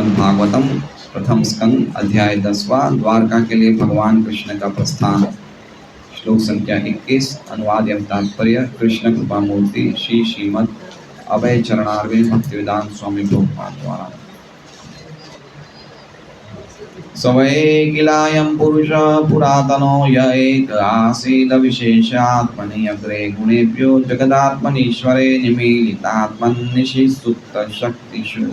श्रीमद् भागवतम प्रथम स्कंद अध्याय 10वां द्वारका के लिए भगवान कृष्ण का प्रस्थान। श्लोक संख्या 21। अनुवाद एवं तात्पर्य कृष्ण कृपा मूर्ति श्री श्रीमद् अभय चरणारविंद भक्तिवेदांत स्वामी प्रभुपाद द्वारा। सवै किलायं पुरुष पुरातनो य एक आसीद विशेषात्मनि अग्रे गुणेभ्यो जगदात्मनीश्वरे निमीलितात्मन्निशि सुप्त शक्तिषु।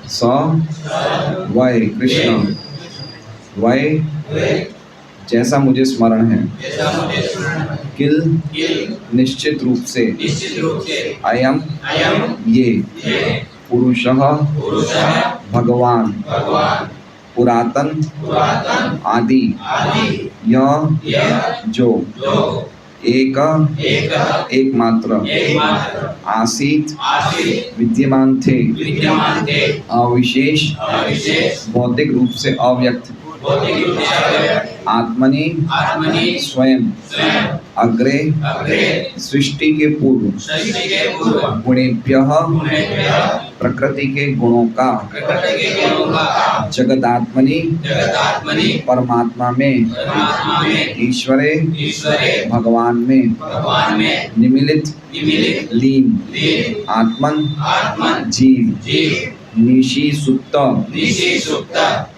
स वै कृष्ण वै जैसा मुझे स्मरण है किल निश्चित रूप से अयम ये पुरुषः भगवान पुरातन आदि यह जो एकमात्र आसीत विद्यमान थे अविशेष भौतिक रूप से अव्यक्त आत्मनि स्वयं अग्रे सृष्टि के पूर्व गुणेभ्यः प्रकृति के गुणों का जगदात्मनि परमात्मा में ईश्वरे भगवान में निमिलित लीन आत्मन जीव निशि सुप्त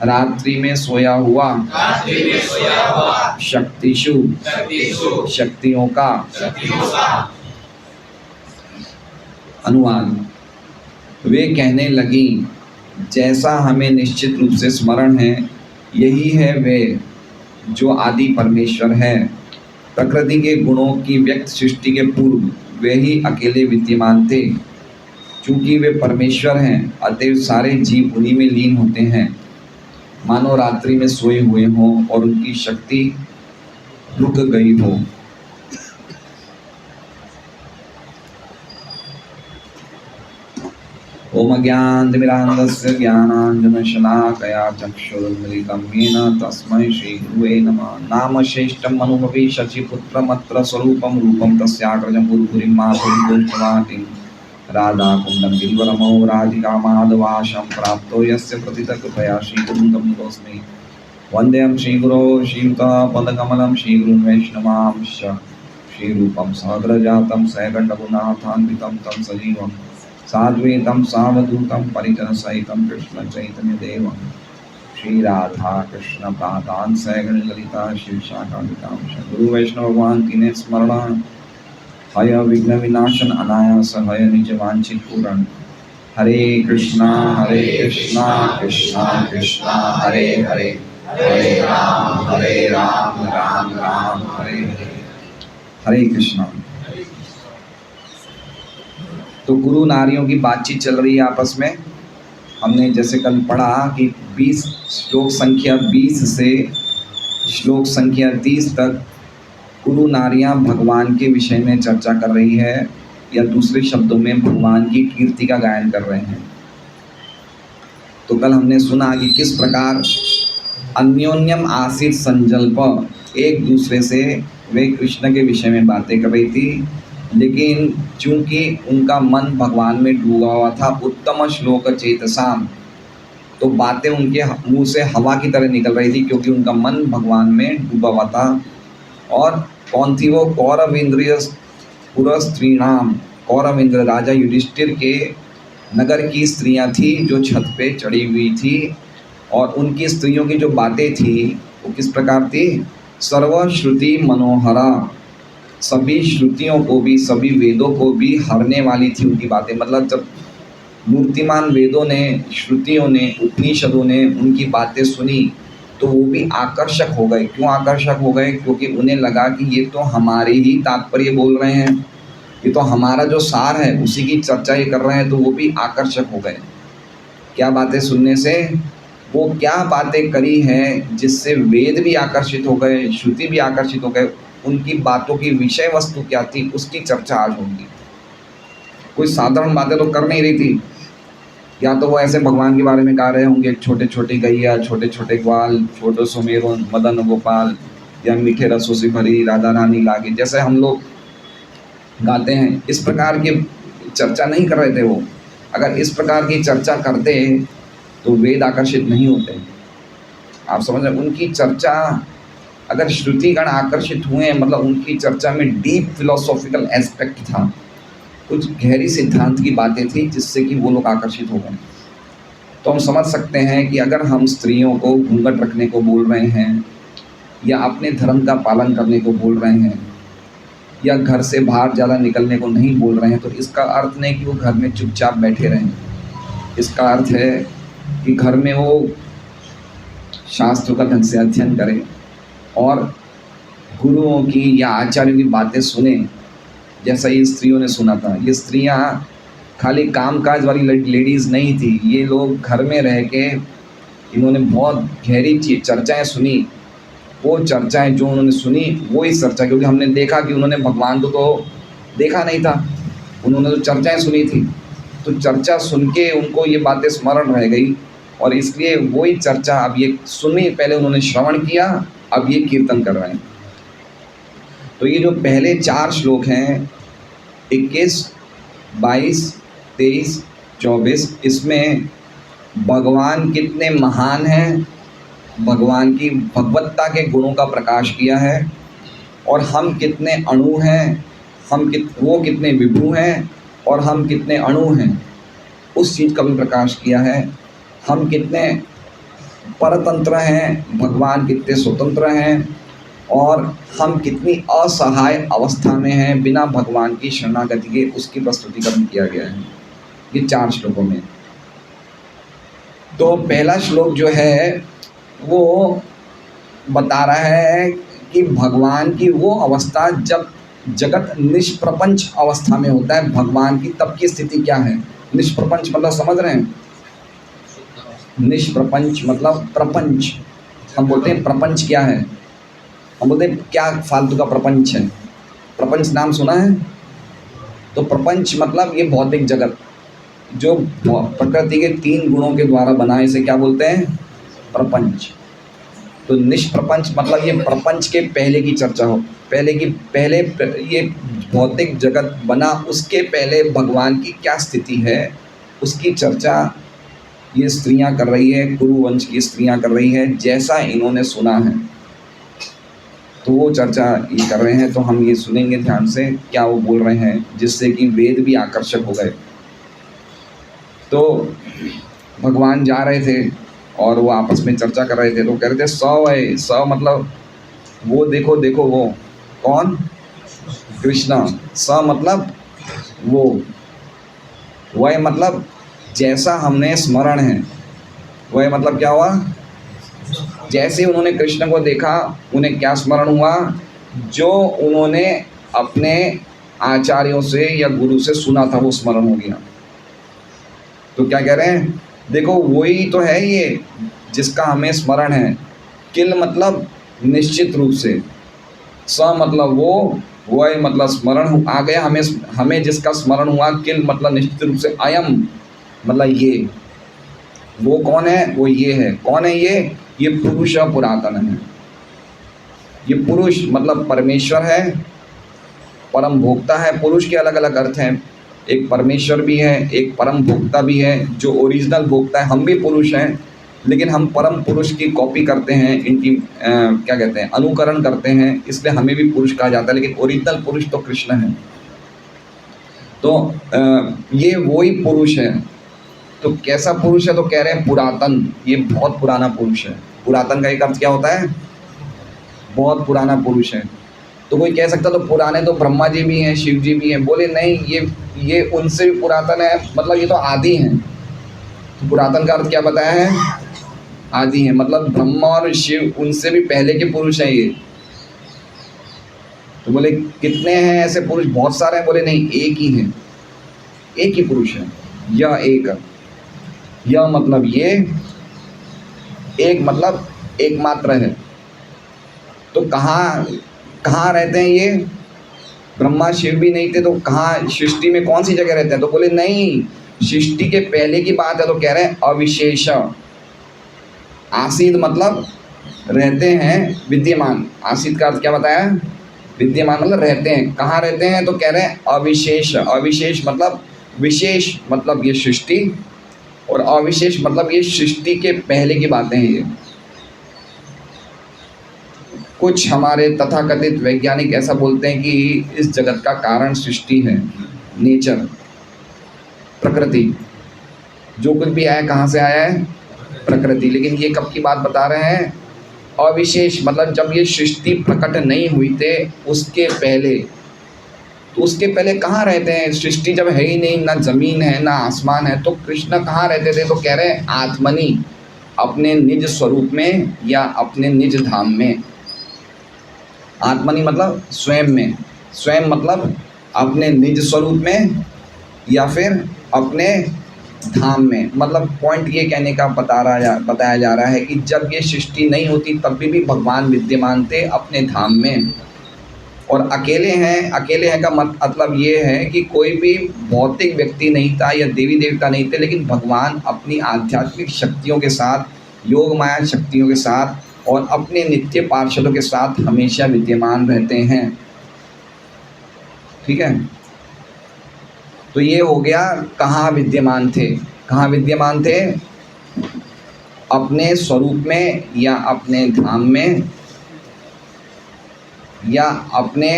रात्रि में सोया हुआ शक्तिषु शक्तियों का। अनुवाद। वे कहने लगी जैसा हमें निश्चित रूप से स्मरण है यही है वे जो आदि परमेश्वर है। प्रकृति के गुणों की व्यक्त सृष्टि के पूर्व वे ही अकेले विद्यमान थे। चूंकि वे परमेश्वर हैं अतएव सारे जीव उन्हीं में लीन होते हैं, मानो रात्रि में सोए हुए हों और उनकी शक्ति रुक गई हो। ओम ज्ञानतिमिरान्धस्य ज्ञानाञ्जनशलाकया चक्षुरुन्मीलितं येन तस्मै श्रीगुरुवे नमः। नाम श्रेष्ठं मनुमपि शचीपुत्रमत्र स्वरूपं रूपं तस्याग्रजं गुरुपुरीं मातुं दुष्टवाटिं राधा कुंडं गिरिवरमो राधिका माधवाशं प्राप्तो यस्य प्रतितकृपया श्रीगुरुं तं नतोऽस्मि। वन्देऽहं श्रीगुरो श्रीयुतपदकमलं श्रीगुरुं वैष्णवांश्च श्रीरूपं सहग्रजातं सहगण्डगुणाथान्वितं तं सजीवं साद्वैतं सावधूतं परिजनसहितं कृष्णचैतन्यदेवं श्रीराधा कृष्ण पादान् सहगण ललिता शिवशाखान्वितां गुरु वैष्णव भगवान की स्मरण हय विघ्न विनाशन अनायास हय निज वांछित पूरण। हरे कृष्णा कृष्णा कृष्णा हरे हरे हरे राम राम राम हरे हरे। हरे कृष्णा। तो गुरु नारियों की बातचीत चल रही है आपस में। हमने जैसे कल पढ़ा कि 20 श्लोक संख्या 20 से श्लोक संख्या 30 तक गुरु नारियां भगवान के विषय में चर्चा कर रही है, या दूसरे शब्दों में भगवान की कीर्ति का गायन कर रहे हैं। तो कल हमने सुना कि किस प्रकार अन्योन्यम आसीत संजल्प एक दूसरे से वे कृष्ण के विषय में बातें कर रही थी, लेकिन चूंकि उनका मन भगवान में डूबा हुआ था उत्तम श्लोक चेतसाम, तो बातें उनके मुंह से हवा की तरह निकल रही थी क्योंकि उनका मन भगवान में डूबा हुआ था। और कौन थी वो? कौरव इंद्रिय पुर स्त्रीणाम, कौरव इंद्र राजा युधिष्ठिर के नगर की स्त्रियां थी जो छत पे चढ़ी हुई थी, और उनकी स्त्रियों की जो बातें थी वो किस प्रकार थी? सर्वश्रुति मनोहरा, सभी श्रुतियों को भी सभी वेदों को भी हरने वाली थी उनकी बातें। मतलब जब मूर्तिमान वेदों ने श्रुतियों ने उपनिषदों ने उनकी बातें सुनी तो वो भी आकर्षक हो गए। क्यों आकर्षक हो गए? क्योंकि उन्हें लगा कि ये तो हमारे ही तात्पर्य बोल रहे हैं, ये तो हमारा जो सार है उसी की चर्चा ये कर रहे हैं, तो वो भी आकर्षक हो गए। क्या बातें सुनने से? वो क्या बातें करी हैं जिससे वेद भी आकर्षित हो गए, श्रुति भी आकर्षित हो गए। उनकी बातों की विषय वस्तु क्या थी उसकी चर्चा आज होगी। कोई साधारण बातें तो कर नहीं रही थी। या तो वो ऐसे भगवान के बारे में गा रहे होंगे, छोटे छोटे गैया, छोटे छोटे ग्वाल, छोटे सुमेरो मदन गोपाल, या मीठे रसों से भरी राधा रानी लागे, जैसे हम लोग गाते हैं, इस प्रकार की चर्चा नहीं कर रहे थे वो। अगर इस प्रकार की चर्चा करते तो वेद आकर्षित नहीं होते। आप समझ रहे हैं? उनकी चर्चा, अगर श्रुतिगण आकर्षित हुए, मतलब उनकी चर्चा में डीप फिलोसॉफिकल एस्पेक्ट था, कुछ गहरी सिद्धांत की बातें थी जिससे कि वो लोग आकर्षित हो गए। तो हम समझ सकते हैं कि अगर हम स्त्रियों को घूंघट रखने को बोल रहे हैं या अपने धर्म का पालन करने को बोल रहे हैं या घर से बाहर ज़्यादा निकलने को नहीं बोल रहे हैं, तो इसका अर्थ नहीं कि वो घर में चुपचाप बैठे रहें। इसका अर्थ है कि घर में वो शास्त्र का ढंग से अध्ययन करें और गुरुओं की या आचार्यों की बातें सुने, जैसा ये स्त्रियों ने सुना था। ये स्त्रियां खाली कामकाज वाली लेडीज़ नहीं थी, ये लोग घर में रह के इन्होंने बहुत गहरी चर्चाएं सुनी। वो चर्चाएं जो उन्होंने सुनी वो ही चर्चा, क्योंकि हमने देखा कि उन्होंने भगवान को तो देखा नहीं था, उन्होंने तो चर्चाएं सुनी थी। तो चर्चा सुन के उनको ये बातें स्मरण रह गई और इसलिए वही चर्चा अब ये सुनी, पहले उन्होंने श्रवण किया, अब ये कीर्तन कर रहे हैं। तो ये जो पहले 4 श्लोक हैं 21, 22, 23, 24, इसमें भगवान कितने महान हैं, भगवान की भगवत्ता के गुणों का प्रकाश किया है और हम कितने अणु हैं, वो कितने विभु हैं और हम कितने अणु हैं, उस चीज़ का भी प्रकाश किया है। हम कितने परतंत्र हैं, भगवान कितने स्वतंत्र हैं और हम कितनी असहाय अवस्था में हैं बिना भगवान की शरणागति के, उसकी प्रस्तुतिकरण किया गया है ये 4 श्लोकों में। तो पहला श्लोक जो है वो बता रहा है कि भगवान की वो अवस्था जब जगत निष्प्रपंच अवस्था में होता है भगवान की, तब की स्थिति क्या है। निष्प्रपंच मतलब समझ रहे हैं? निष्प्रपंच मतलब प्रपंच। हम बोलते हैं प्रपंच क्या है, हम बोलते हैं क्या फालतू का प्रपंच है। प्रपंच नाम सुना है? तो प्रपंच मतलब ये भौतिक जगत जो प्रकृति के 3 गुणों के द्वारा बना है, इसे क्या बोलते हैं? प्रपंच। तो निष्प्रपंच मतलब ये प्रपंच के पहले की चर्चा हो, पहले ये भौतिक जगत बना उसके पहले भगवान की क्या स्थिति है उसकी चर्चा ये स्त्रियां कर रही है, कुरुवंश की स्त्रियां कर रही है, जैसा इन्होंने सुना है तो वो चर्चा ये कर रहे हैं। तो हम ये सुनेंगे ध्यान से क्या वो बोल रहे हैं, जिससे कि वेद भी आकर्षक हो गए। तो भगवान जा रहे थे और वो आपस में चर्चा कर रहे थे, तो कह रहे थे सौ है, सौ मतलब वो देखो देखो वो कौन? कृष्णा। स मतलब वो, वह मतलब जैसा हमने स्मरण है, वह मतलब क्या हुआ? जैसे उन्होंने कृष्ण को देखा उन्हें क्या स्मरण हुआ? जो उन्होंने अपने आचार्यों से या गुरु से सुना था वो स्मरण हो गया। तो क्या कह रहे हैं? देखो वही तो है ये जिसका हमें स्मरण है। किल मतलब निश्चित रूप से, स मतलब वो, वह मतलब स्मरण आ गया हमें जिसका स्मरण हुआ। किल मतलब निश्चित रूप से, अयम मतलब ये, वो कौन है? वो ये है। कौन है ये? ये पुरुष पुरातन है। ये पुरुष मतलब परमेश्वर है, परम भोक्ता है। पुरुष के अलग अलग अर्थ हैं, एक परमेश्वर भी है, एक परम भोक्ता भी है जो ओरिजिनल भोक्ता है। हम भी पुरुष हैं लेकिन हम परम पुरुष की कॉपी करते हैं, इनकी क्या कहते हैं, अनुकरण करते हैं, इसलिए हमें भी पुरुष कहा जाता है, लेकिन ओरिजिनल पुरुष तो कृष्ण है। तो ये वही पुरुष है। तो कैसा पुरुष है? तो कह रहे हैं पुरातन, ये बहुत पुराना पुरुष है। पुरातन का एक अर्थ क्या होता है? बहुत पुराना पुरुष है। तो कोई कह सकता तो पुराने तो ब्रह्मा जी भी हैं, शिव जी भी हैं। बोले नहीं, ये उनसे भी पुरातन है, मतलब ये तो आदि हैं। तो पुरातन का अर्थ क्या बताया है? आदि है, मतलब ब्रह्मा और शिव उनसे भी पहले के पुरुष हैं ये। तो बोले कितने हैं ऐसे पुरुष? बहुत सारे हैं। बोले नहीं, एक ही है, एक ही पुरुष है। यह एक, यह मतलब ये, एक मतलब एकमात्र है। तो कहाँ रहते हैं ये? ब्रह्मा शिव भी नहीं थे तो कहाँ, सृष्टि में कौन सी जगह रहते हैं? तो बोले नहीं, सृष्टि के पहले की बात है। तो कह रहे हैं अविशेष। आसीद मतलब रहते हैं, विद्यमान। आसीद का अर्थ क्या बताया? विद्यमान मतलब रहते हैं। कहाँ रहते हैं? तो कह रहे हैं अविशेष। अविशेष मतलब विशेष मतलब ये सृष्टि, और अविशेष मतलब ये सृष्टि के पहले की बातें हैं। ये कुछ हमारे तथाकथित वैज्ञानिक ऐसा बोलते हैं कि इस जगत का कारण सृष्टि है, नेचर, प्रकृति। जो कुछ भी आया कहाँ से आया है? प्रकृति। लेकिन ये कब की बात बता रहे हैं? अविशेष मतलब जब ये सृष्टि प्रकट नहीं हुई थे उसके पहले। तो उसके पहले कहाँ रहते हैं? सृष्टि जब है ही नहीं, ना जमीन है ना आसमान है, तो कृष्ण कहाँ रहते थे? तो कह रहे हैं आत्मनि, अपने निज स्वरूप में या अपने निज धाम में। आत्मनि मतलब स्वयं में, स्वयं मतलब अपने निज स्वरूप में या फिर अपने धाम में। मतलब पॉइंट ये कहने का बताया जा रहा है कि जब ये सृष्टि नहीं होती तब भी भगवान विद्यमान थे अपने धाम में, और अकेले हैं का मतलब ये है कि कोई भी भौतिक व्यक्ति नहीं था या देवी देवता नहीं थे, लेकिन भगवान अपनी आध्यात्मिक शक्तियों के साथ, योग माया शक्तियों के साथ और अपने नित्य पार्षदों के साथ हमेशा विद्यमान रहते हैं। ठीक है, तो ये हो गया कहाँ विद्यमान थे। कहाँ विद्यमान थे? अपने स्वरूप में या अपने धाम में या अपने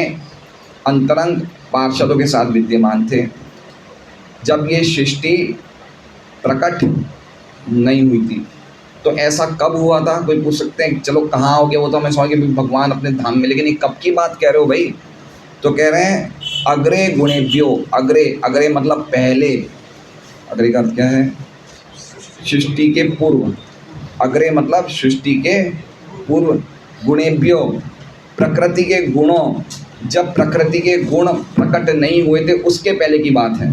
अंतरंग पार्षदों के साथ विद्यमान थे जब ये सृष्टि प्रकट नहीं हुई थी। तो ऐसा कब हुआ था? कोई पूछ सकते हैं चलो कहाँ हो गया, वो तो हमें समझ गए भगवान अपने धाम में, लेकिन ये कब की बात कह रहे हो भाई? तो कह रहे हैं अग्रे गुणेभ्यो। अग्रे, अग्रे मतलब पहले। अग्रे का अर्थ क्या है? सृष्टि के पूर्व। अग्रे मतलब सृष्टि के पूर्व। गुणेभ्यो, प्रकृति के गुणों, जब प्रकृति के गुण प्रकट नहीं हुए थे उसके पहले की बात है।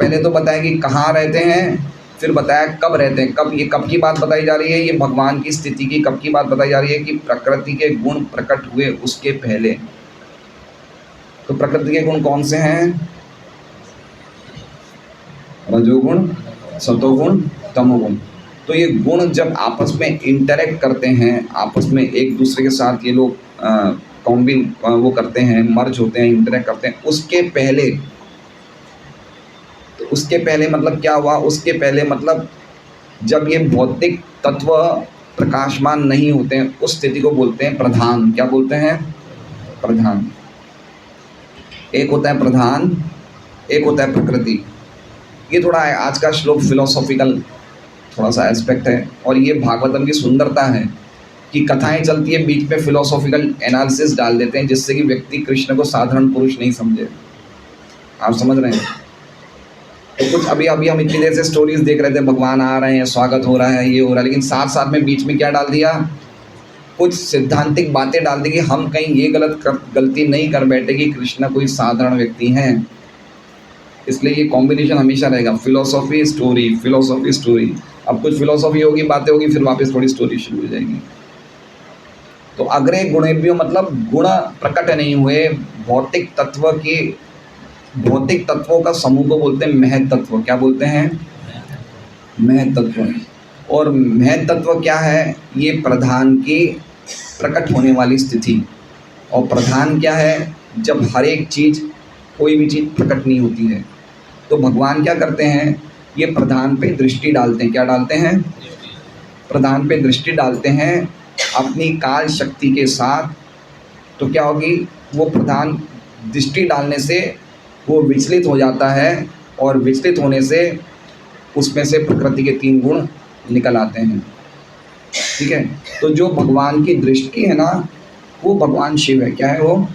पहले तो बताया कि कहाँ रहते हैं, फिर बताया कब रहते हैं। कब, ये कब की बात बताई जा रही है? ये भगवान की स्थिति की कब की बात बताई जा रही है? कि प्रकृति के गुण प्रकट हुए उसके पहले। तो प्रकृति के गुण कौन से हैं? रजोगुण, सतोगुण, तमोगुण। तो ये गुण जब आपस में इंटरेक्ट करते हैं, आपस में एक दूसरे के साथ ये लोग कॉम्बिन वो करते हैं, मर्ज होते हैं, इंटरेक्ट करते हैं, उसके पहले। तो उसके पहले मतलब क्या हुआ? उसके पहले मतलब जब ये भौतिक तत्व प्रकाशमान नहीं होते हैं उस स्थिति को बोलते हैं प्रधान। क्या बोलते हैं? प्रधान। एक होता है प्रधान, एक होता है प्रकृति। ये थोड़ा आज का श्लोक फिलोसॉफिकल थोड़ा सा एस्पेक्ट है, और ये भागवतम की सुंदरता है कि कथाएं चलती है बीच में फिलोसॉफिकल एनालिसिस डाल देते हैं जिससे कि व्यक्ति कृष्ण को साधारण पुरुष नहीं समझे। आप समझ रहे हैं? तो कुछ अभी हम इतनी देर से स्टोरीज देख रहे थे, भगवान आ रहे हैं, स्वागत हो रहा है, ये हो रहा है, लेकिन साथ साथ में बीच में क्या डाल दिया? कुछ सिद्धांतिक बातें डाल दी कि हम कहीं ये गलती नहीं कर बैठे कि कृष्ण कोई साधारण व्यक्ति हैं। इसलिए ये कॉम्बिनेशन हमेशा रहेगा, फिलोसॉफी स्टोरी, फिलोसॉफी स्टोरी। अब कुछ फिलोसॉफी होगी, बातें होगी, फिर वापस थोड़ी स्टोरी शुरू हो जाएगी। तो अग्रे गुणेभ्यो मतलब गुण प्रकट नहीं हुए, भौतिक तत्वों का समूह को बोलते हैं महत तत्व। क्या बोलते हैं? महत तत्व। और महत तत्व क्या है? ये प्रधान की प्रकट होने वाली स्थिति। और प्रधान क्या है? जब हर एक चीज़, कोई भी चीज़ प्रकट नहीं होती है तो भगवान क्या करते हैं? ये प्रधान पे दृष्टि डालते हैं। क्या डालते हैं? प्रधान पे दृष्टि डालते हैं अपनी काल शक्ति के साथ। तो क्या होगी? वो प्रधान दृष्टि डालने से वो विचलित हो जाता है, और विचलित होने से उसमें से प्रकृति के 3 गुण निकल आते हैं। ठीक है, तो जो भगवान की दृष्टि है ना, वो भगवान शिव है। क्या है वो?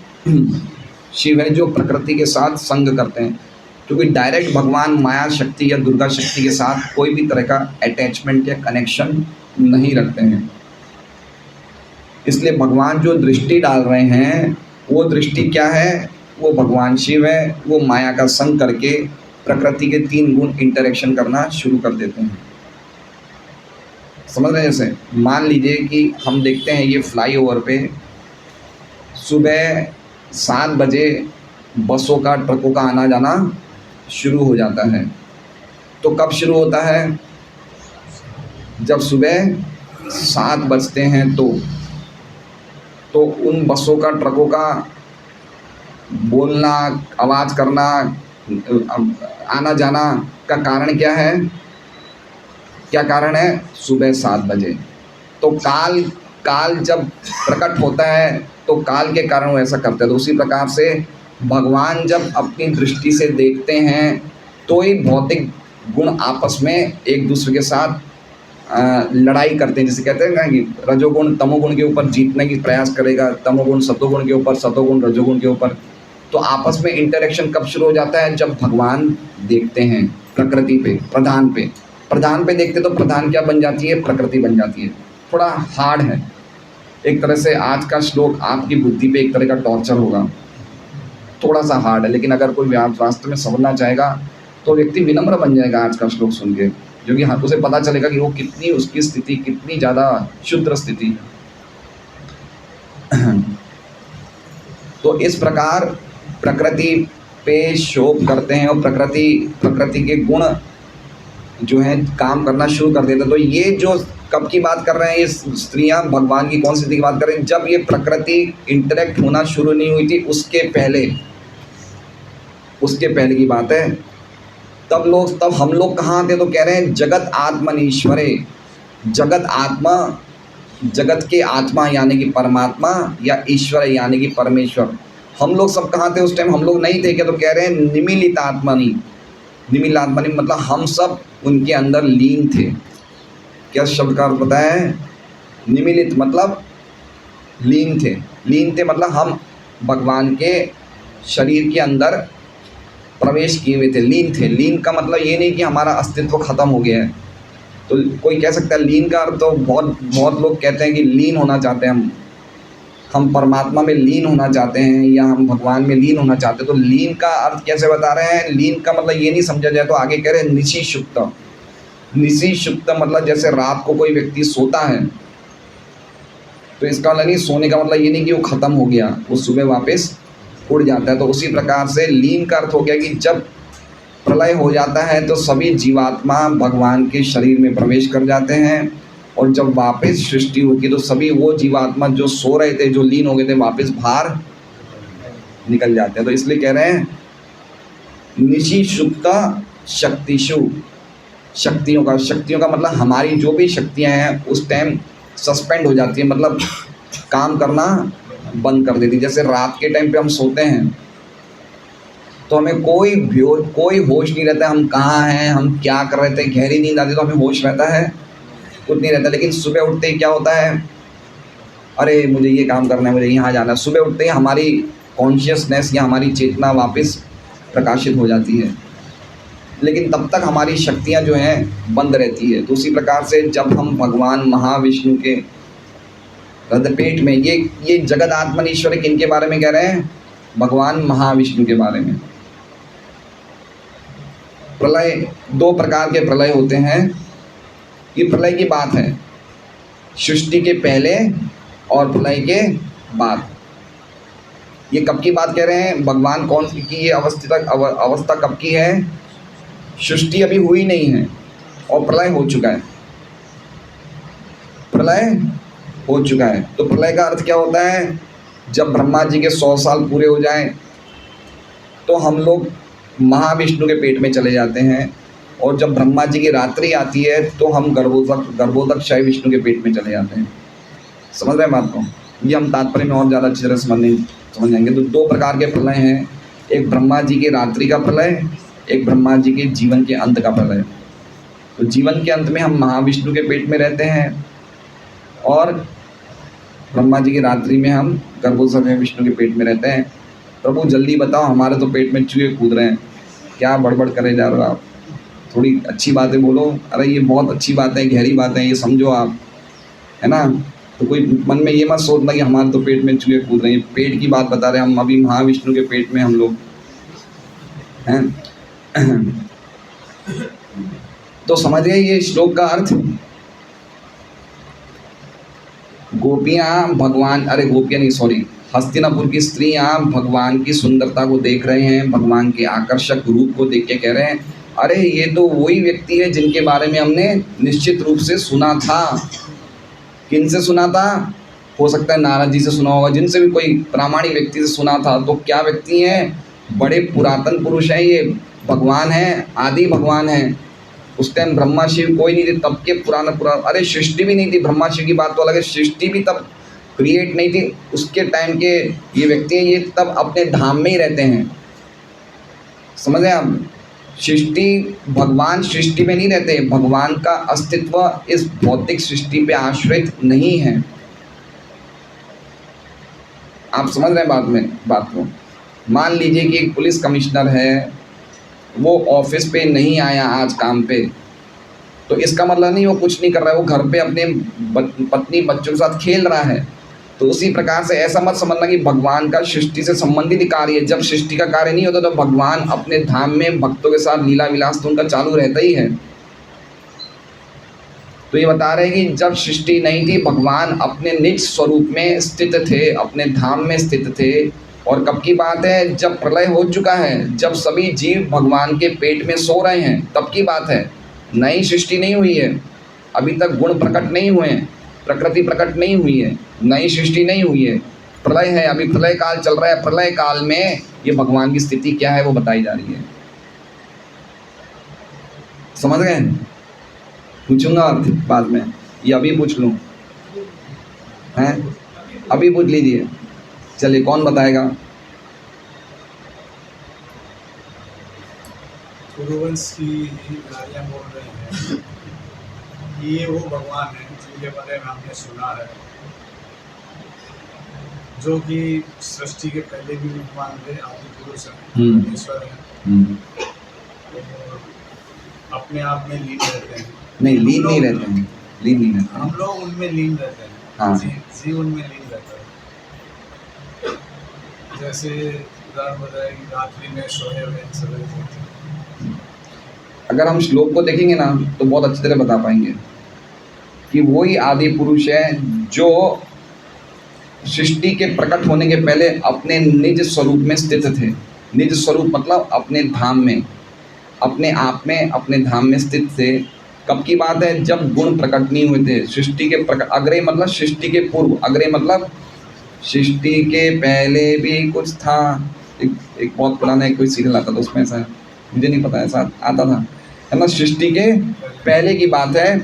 शिव है, जो प्रकृति के साथ संग करते हैं। क्योंकि डायरेक्ट भगवान माया शक्ति या दुर्गा शक्ति के साथ कोई भी तरह का अटैचमेंट या कनेक्शन नहीं रखते हैं। इसलिए भगवान जो दृष्टि डाल रहे हैं वो दृष्टि क्या है? वो भगवान शिव है। वो माया का संग करके प्रकृति के 3 गुण इंटरेक्शन करना शुरू कर देते हैं। समझ रहे हैं? जैसे मान लीजिए कि हम देखते हैं ये फ्लाईओवर पे सुबह 7 बजे बसों का, ट्रकों का आना जाना शुरू हो जाता है। तो कब शुरू होता है? जब सुबह 7 बजते हैं तो उन बसों का, ट्रकों का बोलना, आवाज़ करना, आना जाना का कारण क्या है? क्या कारण है? सुबह 7 बजे। तो काल काल जब प्रकट होता है तो काल के कारण वो ऐसा करते हैं। तो उसी प्रकार से भगवान जब अपनी दृष्टि से देखते हैं तो ही भौतिक गुण आपस में एक दूसरे के साथ लड़ाई करते हैं। जैसे कहते हैं ना कि रजोगुण तमोगुण के ऊपर जीतने की प्रयास करेगा, तमोगुण सतोगुण के ऊपर, सतोगुण रजोगुण के ऊपर। तो आपस में इंटरेक्शन कब शुरू हो जाता है? जब भगवान देखते हैं प्रकृति पे, प्रधान पे देखते तो प्रधान क्या बन जाती है? प्रकृति बन जाती है। थोड़ा हार्ड है एक तरह से। आज का श्लोक आपकी बुद्धि पे एक तरह का टॉर्चर होगा, थोड़ा सा हार्ड है, लेकिन अगर कोई वास्तव में समझना चाहेगा तो व्यक्ति विनम्र बन जाएगा आज का श्लोक सुन के, जो कि उसे पता चलेगा कि वो कितनी, उसकी स्थिति कितनी ज़्यादा शुद्र स्थिति। तो इस प्रकार प्रकृति पे शोक करते हैं और प्रकृति के गुण जो है काम करना शुरू कर देते हैं। तो ये जो कब की बात कर रहे हैं, ये स्त्रियां भगवान की कौन सी स्थिति की बात कर रही हैं? जब ये प्रकृति इंटरेक्ट होना शुरू नहीं हुई थी, उसके पहले की बात है। तब हम लोग कहाँ थे? तो कह रहे हैं जगत आत्मनीश्वरे, जगत आत्मा, जगत के आत्मा यानी कि परमात्मा, या ईश्वर यानी कि परमेश्वर। हम लोग सब कहाँ थे उस टाइम? हम लोग नहीं थे क्या? तो कह रहे हैं निमिलित आत्मनि, निमिलित आत्मनि मतलब हम सब उनके अंदर लीन थे। क्या शब्द का अर्थ पता है? निमिलित मतलब लीन थे मतलब हम भगवान के शरीर के अंदर प्रवेश किए हुए थे, लीन थे। लीन का मतलब ये नहीं कि हमारा अस्तित्व खत्म हो गया है। तो कोई कह सकता है लीन का अर्थ, तो बहुत लोग कहते हैं कि लीन होना चाहते हैं हम परमात्मा में लीन होना चाहते हैं, या हम भगवान में लीन होना चाहते हैं। तो लीन का अर्थ कैसे बता रहे हैं? लीन का मतलब ये नहीं समझा जाए तो आगे कह रहे हैं निशि शुक्त। निशि शुक्त मतलब जैसे रात को कोई व्यक्ति सोता है तो इसका मतलब नहीं, सोने का मतलब ये नहीं कि वो ख़त्म हो गया, वो सुबह वापस उड़ जाता है। तो उसी प्रकार से लीन का अर्थ हो गया कि जब प्रलय हो जाता है तो सभी जीवात्मा भगवान के शरीर में प्रवेश कर जाते हैं, और जब वापस सृष्टि होती है तो सभी वो जीवात्मा जो सो रहे थे, जो लीन हो गए थे, वापस बाहर निकल जाते हैं। तो इसलिए कह रहे हैं निशि शुक्ता शक्तिषु, शक्तियों का मतलब हमारी जो भी शक्तियां हैं उस टाइम सस्पेंड हो जाती है, मतलब काम करना बंद कर देती। जैसे रात के टाइम पे हम सोते हैं तो हमें कोई होश नहीं रहता है, हम कहाँ हैं, हम क्या कर रहे थे। गहरी नींद आती तो हमें होश रहता है, कुछ नहीं रहता। लेकिन सुबह उठते ही क्या होता है? अरे मुझे ये काम करना है, मुझे यहाँ जाना है। सुबह उठते ही हमारी कॉन्शियसनेस या हमारी चेतना वापस प्रकाशित हो जाती है, लेकिन तब तक हमारी शक्तियाँ जो हैं बंद रहती है। तो उसी प्रकार से जब हम भगवान महाविष्णु के हृदयपेट में, ये जगत आत्मनीश्वर किन के बारे में कह रहे हैं? भगवान महाविष्णु के बारे में। प्रलय, 2 प्रकार के प्रलय होते हैं। ये प्रलय की बात है, सृष्टि के पहले और प्रलय के बाद। ये कब की बात कह रहे हैं? भगवान कौन सी की ये अवस्था कब की है? सृष्टि अभी हुई नहीं है और प्रलय हो चुका है, प्रलय हो चुका है। तो प्रलय का अर्थ क्या होता है? जब ब्रह्मा जी के 100 साल पूरे हो जाएं तो हम लोग महाविष्णु के पेट में चले जाते हैं, और जब ब्रह्मा जी की रात्रि आती है तो हम गर्भोदक क्षय विष्णु के पेट में चले जाते हैं। समझ रहे हैं बात को? ये हम तात्पर्य में और ज़्यादा अच्छी तरह समझ जाएंगे। तो 2 प्रकार के प्रलय हैं, एक ब्रह्मा जी की रात्रि का प्रलय, एक ब्रह्मा जी के जीवन के अंत का प्रलय। तो जीवन के अंत में हम महाविष्णु के पेट में रहते हैं, और ब्रह्मा जी की रात्रि में हम गर्भोदक विष्णु के पेट में रहते हैं। प्रभु जल्दी बताओ, हमारे तो पेट में चूहे कूद रहे हैं, क्या बड़बड़ करे जा रहे हो आप? थोड़ी अच्छी बातें बोलो। अरे ये बहुत अच्छी बातें, गहरी बातें, ये समझो आप, है ना? तो कोई मन में ये मत सोचना कि हमारे तो पेट में चूहे कूद रहे हैं। पेट की बात बता रहे हैं हम, अभी महाविष्णु के पेट में हम लोग हैं। तो समझ गए ये श्लोक का अर्थ? गोपियाँ भगवान, अरे गोपियाँ नहीं, सॉरी, हस्तिनापुर की स्त्रियाँ भगवान की सुंदरता को देख रहे हैं, भगवान के आकर्षक रूप को देख के कह रहे हैं, अरे ये तो वही व्यक्ति है जिनके बारे में हमने निश्चित रूप से सुना था। किन से सुना था? हो सकता है नारद जी से सुना होगा, जिनसे भी कोई प्रामाणिक व्यक्ति से सुना था। तो क्या व्यक्ति हैं? बड़े पुरातन पुरुष हैं ये, भगवान है, आदि भगवान है। उस टाइम ब्रह्मा शिव कोई नहीं थे, तब के पुराना अरे सृष्टि भी नहीं थी। ब्रह्मा शिव की बात तो अलग है, सृष्टि भी तब क्रिएट नहीं थी। उसके टाइम के ये व्यक्ति हैं, ये तब अपने धाम में ही रहते हैं। समझ रहे हैं आप? सृष्टि, भगवान सृष्टि में नहीं रहते। भगवान का अस्तित्व इस भौतिक सृष्टि पे आश्रित नहीं है। आप समझ रहे हैं बात को? मान लीजिए कि एक पुलिस कमिश्नर है, वो ऑफिस पे नहीं आया आज काम पे, तो इसका मतलब नहीं वो कुछ नहीं कर रहा है, वो घर पे अपने पत्नी बच्चों के साथ खेल रहा है। तो उसी प्रकार से ऐसा मत समझना कि भगवान का सृष्टि से संबंधित कार्य है। जब सृष्टि का कार्य नहीं होता तो भगवान अपने धाम में भक्तों के साथ लीला विलास तो उनका चालू रहता ही है। तो ये बता रहे हैं कि जब सृष्टि नहीं थी, भगवान अपने निज स्वरूप में स्थित थे, अपने धाम में स्थित थे। और कब की बात है? जब प्रलय हो चुका है, जब सभी जीव भगवान के पेट में सो रहे हैं, तब की बात है। नई सृष्टि नहीं हुई है, अभी तक गुण प्रकट नहीं हुए हैं, प्रकृति प्रकट नहीं हुई है, नई सृष्टि नहीं हुई है। प्रलय है, अभी प्रलय काल चल रहा है। प्रलय काल में ये भगवान की स्थिति क्या है वो बताई जा रही है। समझ गए? पूछूंगा बाद में, ये अभी पूछ लूँ हैं? अभी पूछ लीजिए। चलिए, कौन बताएगा? गुरुवंश की नारियां बोल रही हैं, ये वो भगवान है जिनके बारे में हमने सुना है, जो कि सृष्टि के पहले भी भगवान थे, आदि पुरुष हैं, ईश्वर हैं, और अपने आप में लीन रहते हैं। नहीं, लीन नहीं रहते हैं, लीन नहीं रहते हैं। हम लोग उनमें लीन रहते हैं। हाँ। जीव उनमें लीन रहता है। जैसे उदाहरण बताया कि रात्रि में सोए हुए सवेरे सोते हैं। अगर हम श्लोक को देखेंगे ना तो बहुत अच्छी तरह बता पाएंगे कि वही आदि पुरुष है जो सृष्टि के प्रकट होने के पहले अपने निज स्वरूप में स्थित थे। निज स्वरूप मतलब अपने धाम में, अपने आप में, अपने धाम में स्थित थे। कब की बात है? जब गुण प्रकट नहीं हुए थे। सृष्टि के प्रकट, अग्रे मतलब सृष्टि के पूर्व, अग्रे मतलब सृष्टि के पहले भी कुछ था। एक बहुत पुराना एक कोई सीरियल आता था, उसमें ऐसा, मुझे नहीं पता, ऐसा आता था, है ना? सृष्टि के पहले की बात है।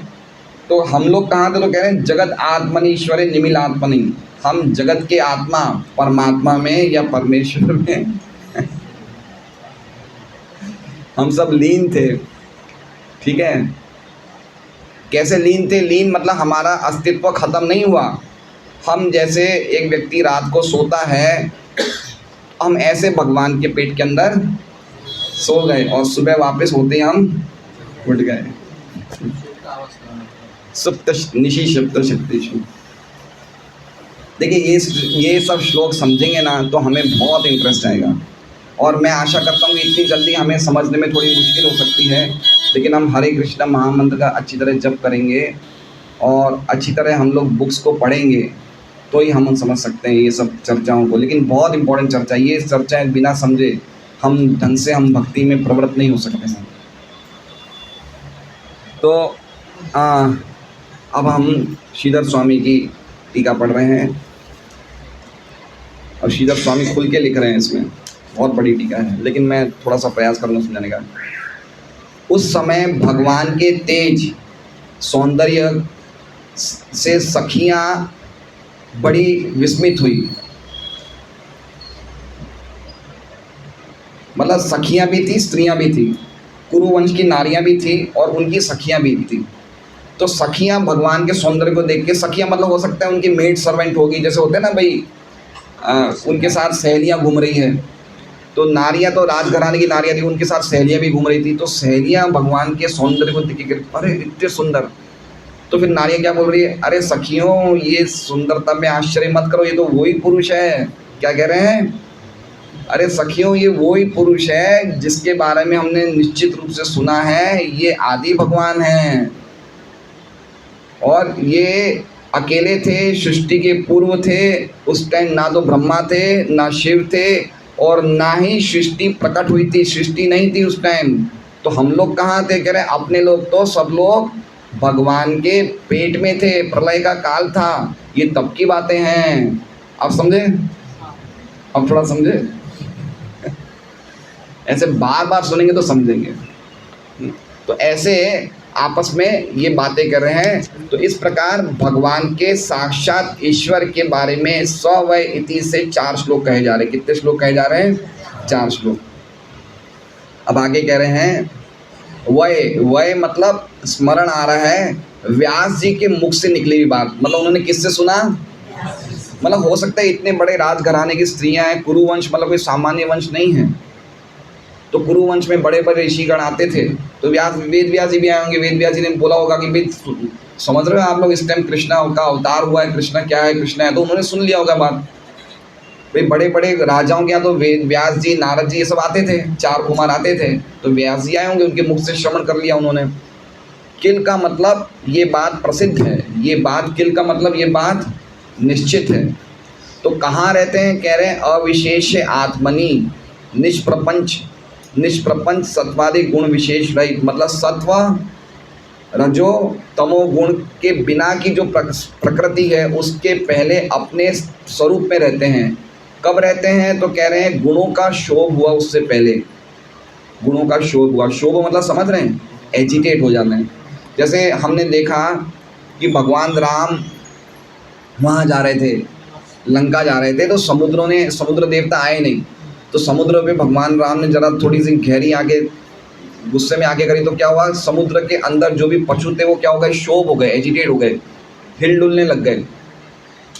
तो हम लोग कहाँ थे? तो कह रहे हैं जगत आत्मनि ईश्वरे निमिल आत्मनि। हम जगत के आत्मा परमात्मा में या परमेश्वर में हम सब लीन थे। ठीक है? कैसे लीन थे? लीन मतलब हमारा अस्तित्व खत्म नहीं हुआ। हम जैसे एक व्यक्ति रात को सोता है, हम ऐसे भगवान के पेट के अंदर सो गए और सुबह वापस होते हम उठ गए। सुप्त निशि सुप्त शक्तिषु। देखिए, ये सब श्लोक समझेंगे ना तो हमें बहुत इंटरेस्ट आएगा। और मैं आशा करता हूँ कि इतनी जल्दी हमें समझने में थोड़ी मुश्किल हो सकती है, लेकिन हम हरे कृष्ण महामंत्र का अच्छी तरह जप करेंगे और अच्छी तरह हम लोग बुक्स को पढ़ेंगे तो ही हम समझ सकते हैं ये सब चर्चाओं को। लेकिन बहुत इंपॉर्टेंट चर्चा, ये चर्चाएं बिना समझे हम ढंग से हम भक्ति में प्रवृत्त नहीं हो सकते हैं। तो अब हम श्रीधर स्वामी की टीका पढ़ रहे हैं और श्रीधर स्वामी खुल के लिख रहे हैं, इसमें बहुत बड़ी टीका है, लेकिन मैं थोड़ा सा प्रयास करूँगा समझाने का। उस समय भगवान के तेज सौंदर्य से सखियाँ बड़ी विस्मित हुई। मतलब सखियाँ भी थी, स्त्रियाँ भी थी, कुरुवंश की नारियाँ भी थी और उनकी सखियाँ भी थी। तो सखियाँ भगवान के सौंदर्य को देख के, सखियाँ मतलब हो सकता है उनकी मेड सर्वेंट होगी, जैसे होते हैं ना भाई, उनके साथ सहेलियाँ घूम रही हैं। तो नारियाँ तो राजघराने की नारियाँ थी, उनके साथ सहेलियाँ भी घूम रही थी। तो सहेलियाँ भगवान के सौंदर्य को देख के, अरे इतने सुंदर। तो फिर नारियाँ क्या बोल रही है? अरे सखियों, ये सुंदरता में आश्चर्य मत करो, ये तो वही पुरुष है। क्या कह रहे हैं? अरे सखियों, ये वही पुरुष है जिसके बारे में हमने निश्चित रूप से सुना है, ये आदि भगवान हैं। और ये अकेले थे, सृष्टि के पूर्व थे। उस टाइम ना तो ब्रह्मा थे, ना शिव थे, और ना ही सृष्टि प्रकट हुई थी, सृष्टि नहीं थी उस टाइम। तो हम लोग कहाँ थे? कह रहे अपने लोग तो सब लोग भगवान के पेट में थे, प्रलय का काल था। ये तब की बातें हैं। आप समझे? अब थोड़ा समझे? ऐसे बार बार सुनेंगे तो समझेंगे। तो ऐसे आपस में ये बातें कर रहे हैं। तो इस प्रकार भगवान के साक्षात ईश्वर के बारे में स्व वै इति से 4 श्लोक कहे जा रहे हैं। कितने श्लोक कहे जा रहे हैं? 4 श्लोक। अब आगे कह रहे हैं वय, वय मतलब स्मरण आ रहा है व्यास जी के मुख से निकली हुई बात। मतलब उन्होंने किससे सुना? मतलब हो सकता है इतने बड़े राजघराने की स्त्रियां हैं, कुरुवंश मतलब कोई सामान्य वंश नहीं है। तो कुरुवंश में बड़े बड़े ऋषिगण आते थे, तो वेद व्यास जी भी आए होंगे। वेद व्यास जी ने बोला होगा कि भाई समझ रहे हो आप लोग, इस टाइम कृष्णा का अवतार हुआ है, कृष्णा क्या है, कृष्णा है। तो उन्होंने सुन लिया होगा बात। भाई बड़े बड़े राजाओं के यहाँ तो वेद व्यास जी, नारद जी ये सब आते थे, 4 कुमार आते थे, तो व्यास जी आए होंगे, उनके मुख से श्रवण कर लिया उन्होंने। किल का मतलब ये बात प्रसिद्ध है, ये बात किल का मतलब ये बात निश्चित है। तो कहाँ रहते हैं? कह रहे हैं अविशेष आत्मनि निष्प्रपंच, निष्प्रपंच सत्वादि गुण विशेष रहित। मतलब सत्व रजो तमो गुण के बिना की जो प्रकृति है उसके पहले अपने स्वरूप में रहते हैं। कब रहते हैं? तो कह रहे हैं गुणों का शोभ हुआ उससे पहले, गुणों का शोभ हुआ। शोभ मतलब समझ रहे हैं? एजिटेट हो जाना है। जैसे हमने देखा कि भगवान राम वहाँ जा रहे थे, लंका जा रहे थे, तो समुद्र देवता आए नहीं। तो समुद्र पे भगवान राम ने जरा थोड़ी सी गहरी आगे गुस्से में आगे करी, तो क्या हुआ? समुद्र के अंदर जो भी पशु थे वो क्या हो गए? शोभ हो गए, एजिटेट हो गए, हिल डुलने लग गए,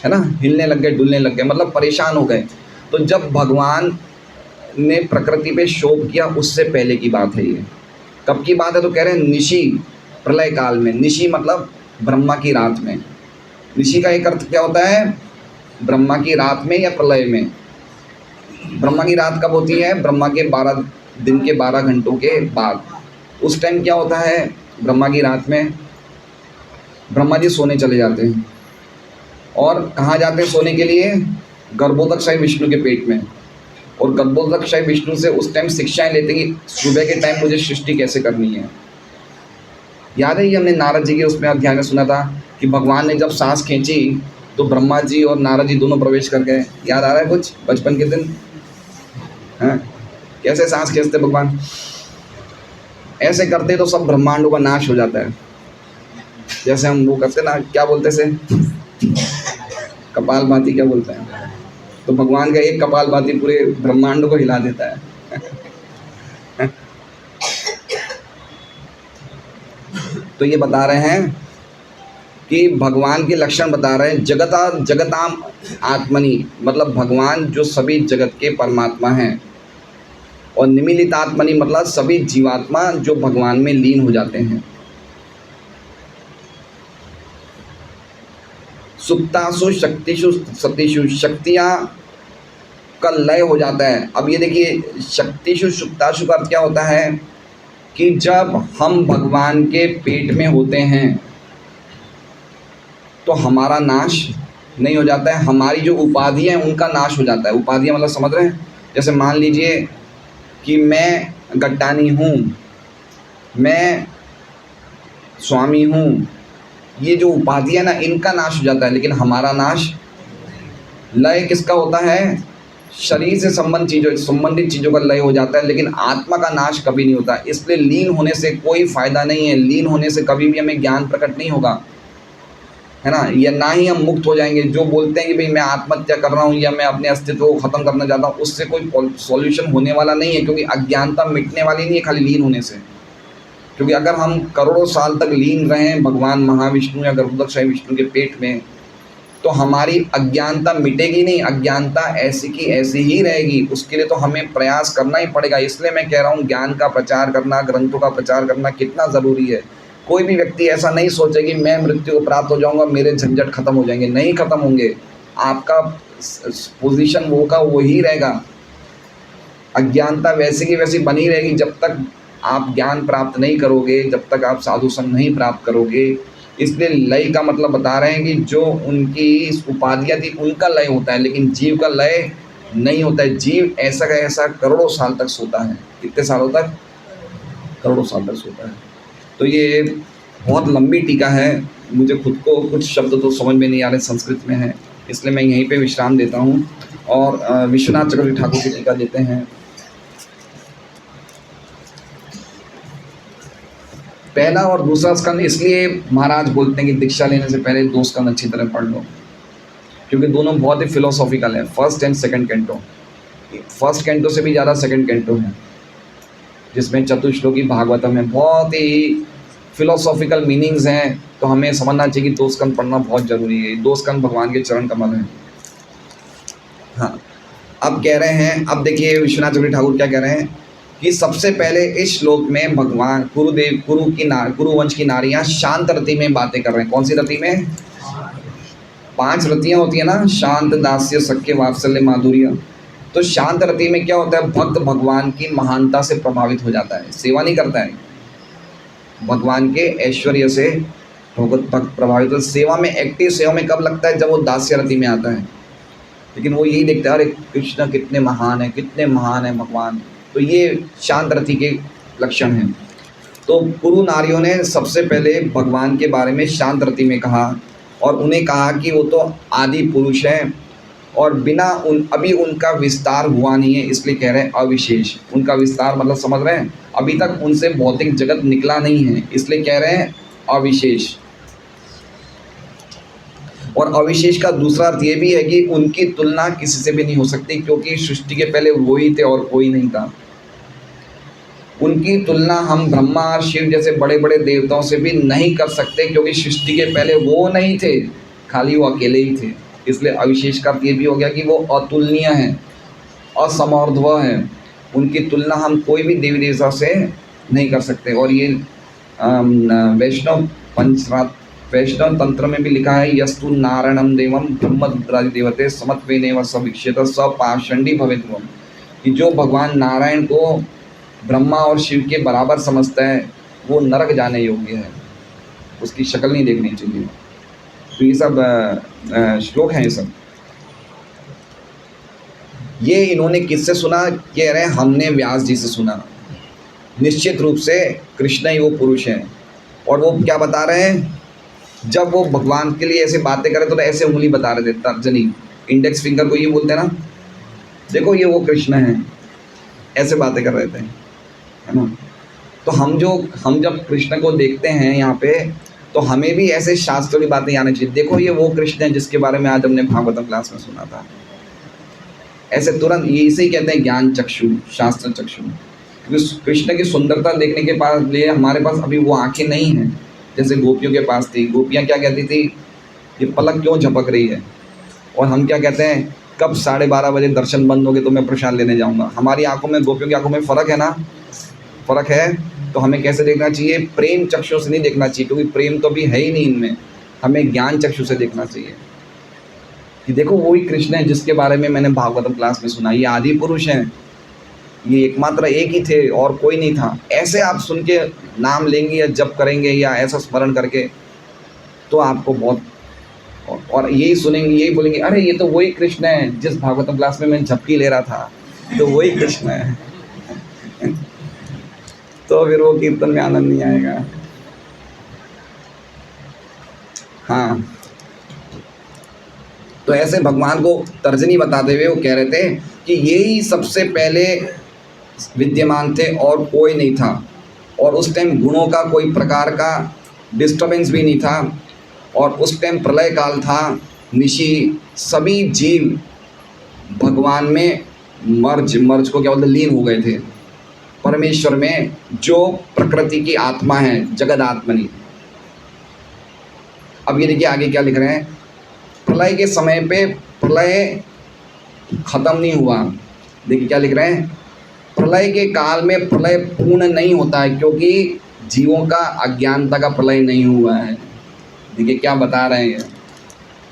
है ना, हिलने लग गए, डुलने लग गए, मतलब परेशान हो गए। तो जब भगवान ने प्रकृति पे शोभ किया उससे पहले की बात है ये। कब की बात है? तो कह रहे हैं निशी, प्रलय काल में। निशी मतलब ब्रह्मा की रात में। निशी का एक अर्थ क्या होता है? ब्रह्मा की रात में या प्रलय में। ब्रह्मा की रात कब होती है? ब्रह्मा के 12 दिन के 12 घंटों के बाद। उस टाइम क्या होता है ब्रह्मा की रात में? ब्रह्मा जी सोने चले जाते हैं। और कहाँ जाते हैं सोने के लिए? गर्भोदकशाही विष्णु के पेट में। और गर्भोदकशाही विष्णु से उस टाइम शिक्षाएं लेते हैं कि सुबह के टाइम मुझे सृष्टि कैसे करनी है। याद है ये हमने नारद जी के उसमें अध्याय में सुना था कि भगवान ने जब सांस खींची तो ब्रह्मा जी और नारद जी दोनों प्रवेश कर गए। याद आ रहा है कुछ बचपन के दिन? हाँ, कैसे सांस खींचते भगवान? ऐसे करते तो सब ब्रह्मांडों का नाश हो जाता है। जैसे हम वो करते ना, क्या बोलते से, कपालभाति क्या बोलते हैं, तो भगवान का एक कपालभाति पूरे ब्रह्मांड को हिला देता है। तो ये बता रहे हैं कि भगवान के लक्षण बता रहे हैं। जगताम आत्मनि मतलब भगवान जो सभी जगत के परमात्मा हैं। और निमिलित आत्मनि मतलब सभी जीवात्मा जो भगवान में लीन हो जाते हैं। सुप्तासु शक्तिषु सतीषु, शक्तियाँ का लय हो जाता है। अब ये देखिए शक्तिषु सुप्तासु का अर्थ क्या होता है कि जब हम भगवान के पेट में होते हैं तो हमारा नाश नहीं हो जाता है, हमारी जो उपाधियाँ हैं उनका नाश हो जाता है। उपाधियाँ मतलब समझ रहे हैं? जैसे मान लीजिए कि मैं गट्टानी हूँ, मैं स्वामी हूँ, ये जो उपाधियाँ ना इनका नाश हो जाता है, लेकिन हमारा नाश, लय किसका होता है? शरीर से संबंधित चीज़ों का लय हो जाता है, लेकिन आत्मा का नाश कभी नहीं होता। इसलिए लीन होने से कोई फ़ायदा नहीं है। लीन होने से कभी भी हमें ज्ञान प्रकट नहीं होगा, है ना, या ना ही हम मुक्त हो जाएंगे। जो बोलते हैं कि भाई मैं आत्महत्या कर रहा हूँ या मैं अपने अस्तित्व को ख़त्म करना चाहता हूँ, उससे कोई सॉल्यूशन होने वाला नहीं है, क्योंकि अज्ञानता मिटने वाली नहीं है खाली लीन होने से। क्योंकि अगर हम करोड़ों साल तक लीन रहें भगवान महाविष्णु या गर्भोदकशाही विष्णु के पेट में, तो हमारी अज्ञानता मिटेगी नहीं, अज्ञानता ऐसी की ऐसी ही रहेगी। उसके लिए तो हमें प्रयास करना ही पड़ेगा। इसलिए मैं कह रहा हूँ ज्ञान का प्रचार करना, ग्रंथों का प्रचार करना कितना ज़रूरी है। कोई भी व्यक्ति ऐसा नहीं सोचे कि मैं मृत्यु को प्राप्त हो जाऊँगा, मेरे झंझट खत्म हो जाएंगे। नहीं खत्म होंगे, आपका पोजीशन वो का वही रहेगा। अज्ञानता वैसी की वैसी बनी रहेगी जब तक आप ज्ञान प्राप्त नहीं करोगे, जब तक आप साधु संग नहीं प्राप्त करोगे। इसलिए लय का मतलब बता रहे हैं कि जो उनकी उपाधियाँ थी उनका लय होता है, लेकिन जीव का लय नहीं होता है। जीव ऐसा का ऐसा करोड़ों साल तक सोता है। कितने सालों तक? करोड़ों साल तक सोता है। तो ये बहुत लंबी टीका है, मुझे खुद को कुछ शब्द तो समझ में नहीं आ रहे, संस्कृत में है, इसलिए मैं यहीं पे विश्राम देता हूँ और विश्वनाथ चक्रवर्ती ठाकुर की टीका देते हैं। पहला और दूसरा स्कंद इसलिए महाराज बोलते हैं कि दीक्षा लेने से पहले 2 स्कंद अच्छी तरह पढ़ लो, क्योंकि दोनों बहुत ही फिलोसॉफिकल है, first and second canto. First canto से भी ज़्यादा सेकंड कैंटो है, जिसमें चतुश्लोकी भागवतम है, बहुत ही फिलोसॉफिकल मीनिंग्स हैं। तो हमें समझना चाहिए कि 2 स्कंद पढ़ना बहुत ज़रूरी है। 2 स्कंद भगवान के चरण कमल हैं। हाँ, अब कह रहे हैं, अब देखिए विश्वनाथ चक्रवर्ती ठाकुर क्या कह रहे हैं कि सबसे पहले इस श्लोक में भगवान कुरुवंश की नारियां शांत रति में बातें कर रहे हैं। कौन सी रति में? 5 रतियां होती है ना, शांत, दास्य, सख्य, वात्सल्य, माधुर्य। तो शांत रति में क्या होता है, भक्त भगवान की महानता से प्रभावित हो जाता है, सेवा नहीं करता है, भगवान के ऐश्वर्य से भक्त प्रभावित हो। सेवा में, एक्टिव सेवा में कब लगता है? जब वो दास्य रति में आता है। लेकिन वो यही देखता है, अरे कृष्ण कितने महान है, कितने महान है भगवान। तो ये शांत रति के लक्षण हैं। तो कुरु नारियों ने सबसे पहले भगवान के बारे में शांत रति में कहा, और उन्हें कहा कि वो तो आदि पुरुष हैं और बिना अभी उनका विस्तार हुआ नहीं है, इसलिए कह रहे हैं अविशेष। उनका विस्तार मतलब समझ रहे हैं, अभी तक उनसे भौतिक जगत निकला नहीं है, इसलिए कह रहे हैं अविशेष। और अविशेष का दूसरा अर्थ ये भी है कि उनकी तुलना किसी से भी नहीं हो सकती, क्योंकि सृष्टि के पहले वो ही थे और कोई नहीं था। उनकी तुलना हम ब्रह्मा और शिव जैसे बड़े बड़े देवताओं से भी नहीं कर सकते, क्योंकि सृष्टि के पहले वो नहीं थे, खाली वो अकेले ही थे। इसलिए अविशेष का ये भी हो गया कि वो अतुलनीय हैं, असमर्ध्व हैं। उनकी तुलना हम कोई भी देवी देवता से नहीं कर सकते। और ये वैष्णव तंत्र में भी लिखा है, यस्तु नारायणम देवम ब्रह्मरुद्रादि देवते समत्वेनेव सवीक्ष्यत स पाषंडी भवेत्। कि जो भगवान नारायण को ब्रह्मा और शिव के बराबर समझता है, वो नरक जाने योग्य है, उसकी शक्ल नहीं देखनी चाहिए। तो ये सब श्लोक हैं। ये सब ये इन्होंने किससे सुना? कह रहे हैं हमने व्यास जी से सुना। निश्चित रूप से कृष्ण ही वो पुरुष हैं। और वो क्या बता रहे हैं? जब वो भगवान के लिए ऐसे बातें करे तो ऐसे उंगली बता रहे थे, तर्जनी, इंडेक्स फिंगर को ये बोलते हैं ना, देखो ये वो कृष्ण हैं, ऐसे बातें कर रहे थे, है ना। तो हम जब कृष्ण को देखते हैं यहाँ पे, तो हमें भी ऐसे शास्त्रों की बातें आनी चाहिए। देखो ये वो कृष्ण है जिसके बारे में आज हमने भागवतम क्लास में सुना था। ऐसे तुरंत ये इसे ही कहते हैं ज्ञान चक्षु, शास्त्र चक्षु। क्योंकि कृष्ण की सुंदरता देखने के पास लिए हमारे पास अभी वो आंखें नहीं हैं जैसे गोपियों के पास थी। गोपियाँ क्या कहती थी, ये पलक क्यों झपक रही है? और हम क्या कहते हैं, कब 12:30 बजे दर्शन बंद हो गए तो मैं प्रसाद लेने जाऊँगा। हमारी आंखों में गोपियों की आंखों में फ़र्क है ना, फ़र्क है। तो हमें कैसे देखना चाहिए? प्रेम चक्षु से नहीं देखना चाहिए, क्योंकि प्रेम तो अभी है ही नहीं इनमें। हमें ज्ञान चक्षु से देखना चाहिए कि देखो वही कृष्ण है जिसके बारे में मैंने भागवतम क्लास में सुना। ये आदि पुरुष हैं, ये एकमात्र एक ही थे और कोई नहीं था। ऐसे आप सुन के नाम लेंगे या जप करेंगे या ऐसा स्मरण करके, तो आपको बहुत, और यही सुनेंगे, यही बोलेंगे, अरे ये तो वही कृष्ण है जिस भागवतम क्लास में मैं झपकी ले रहा था, तो वही कृष्ण है। तो फिर वो कीर्तन में आनंद नहीं आएगा। हाँ, तो ऐसे भगवान को तर्जनी बताते हुए वो कह रहे थे कि यही सबसे पहले विद्यमान थे और कोई नहीं था। और उस टाइम गुणों का कोई प्रकार का डिस्टर्बेंस भी नहीं था। और उस टाइम प्रलय काल था, निशी सभी जीव भगवान में मर्ज को क्या बोलते, लीन हो गए थे परमेश्वर में, जो प्रकृति की आत्मा है, जगद आत्मनि। अब ये देखिए आगे क्या लिख रहे हैं, प्रलय के समय पे प्रलय खत्म नहीं हुआ। देखिए क्या लिख रहे हैं, प्रलय के काल में प्रलय पूर्ण नहीं होता है, क्योंकि जीवों का अज्ञानता का प्रलय नहीं हुआ है। देखिए क्या बता रहे हैं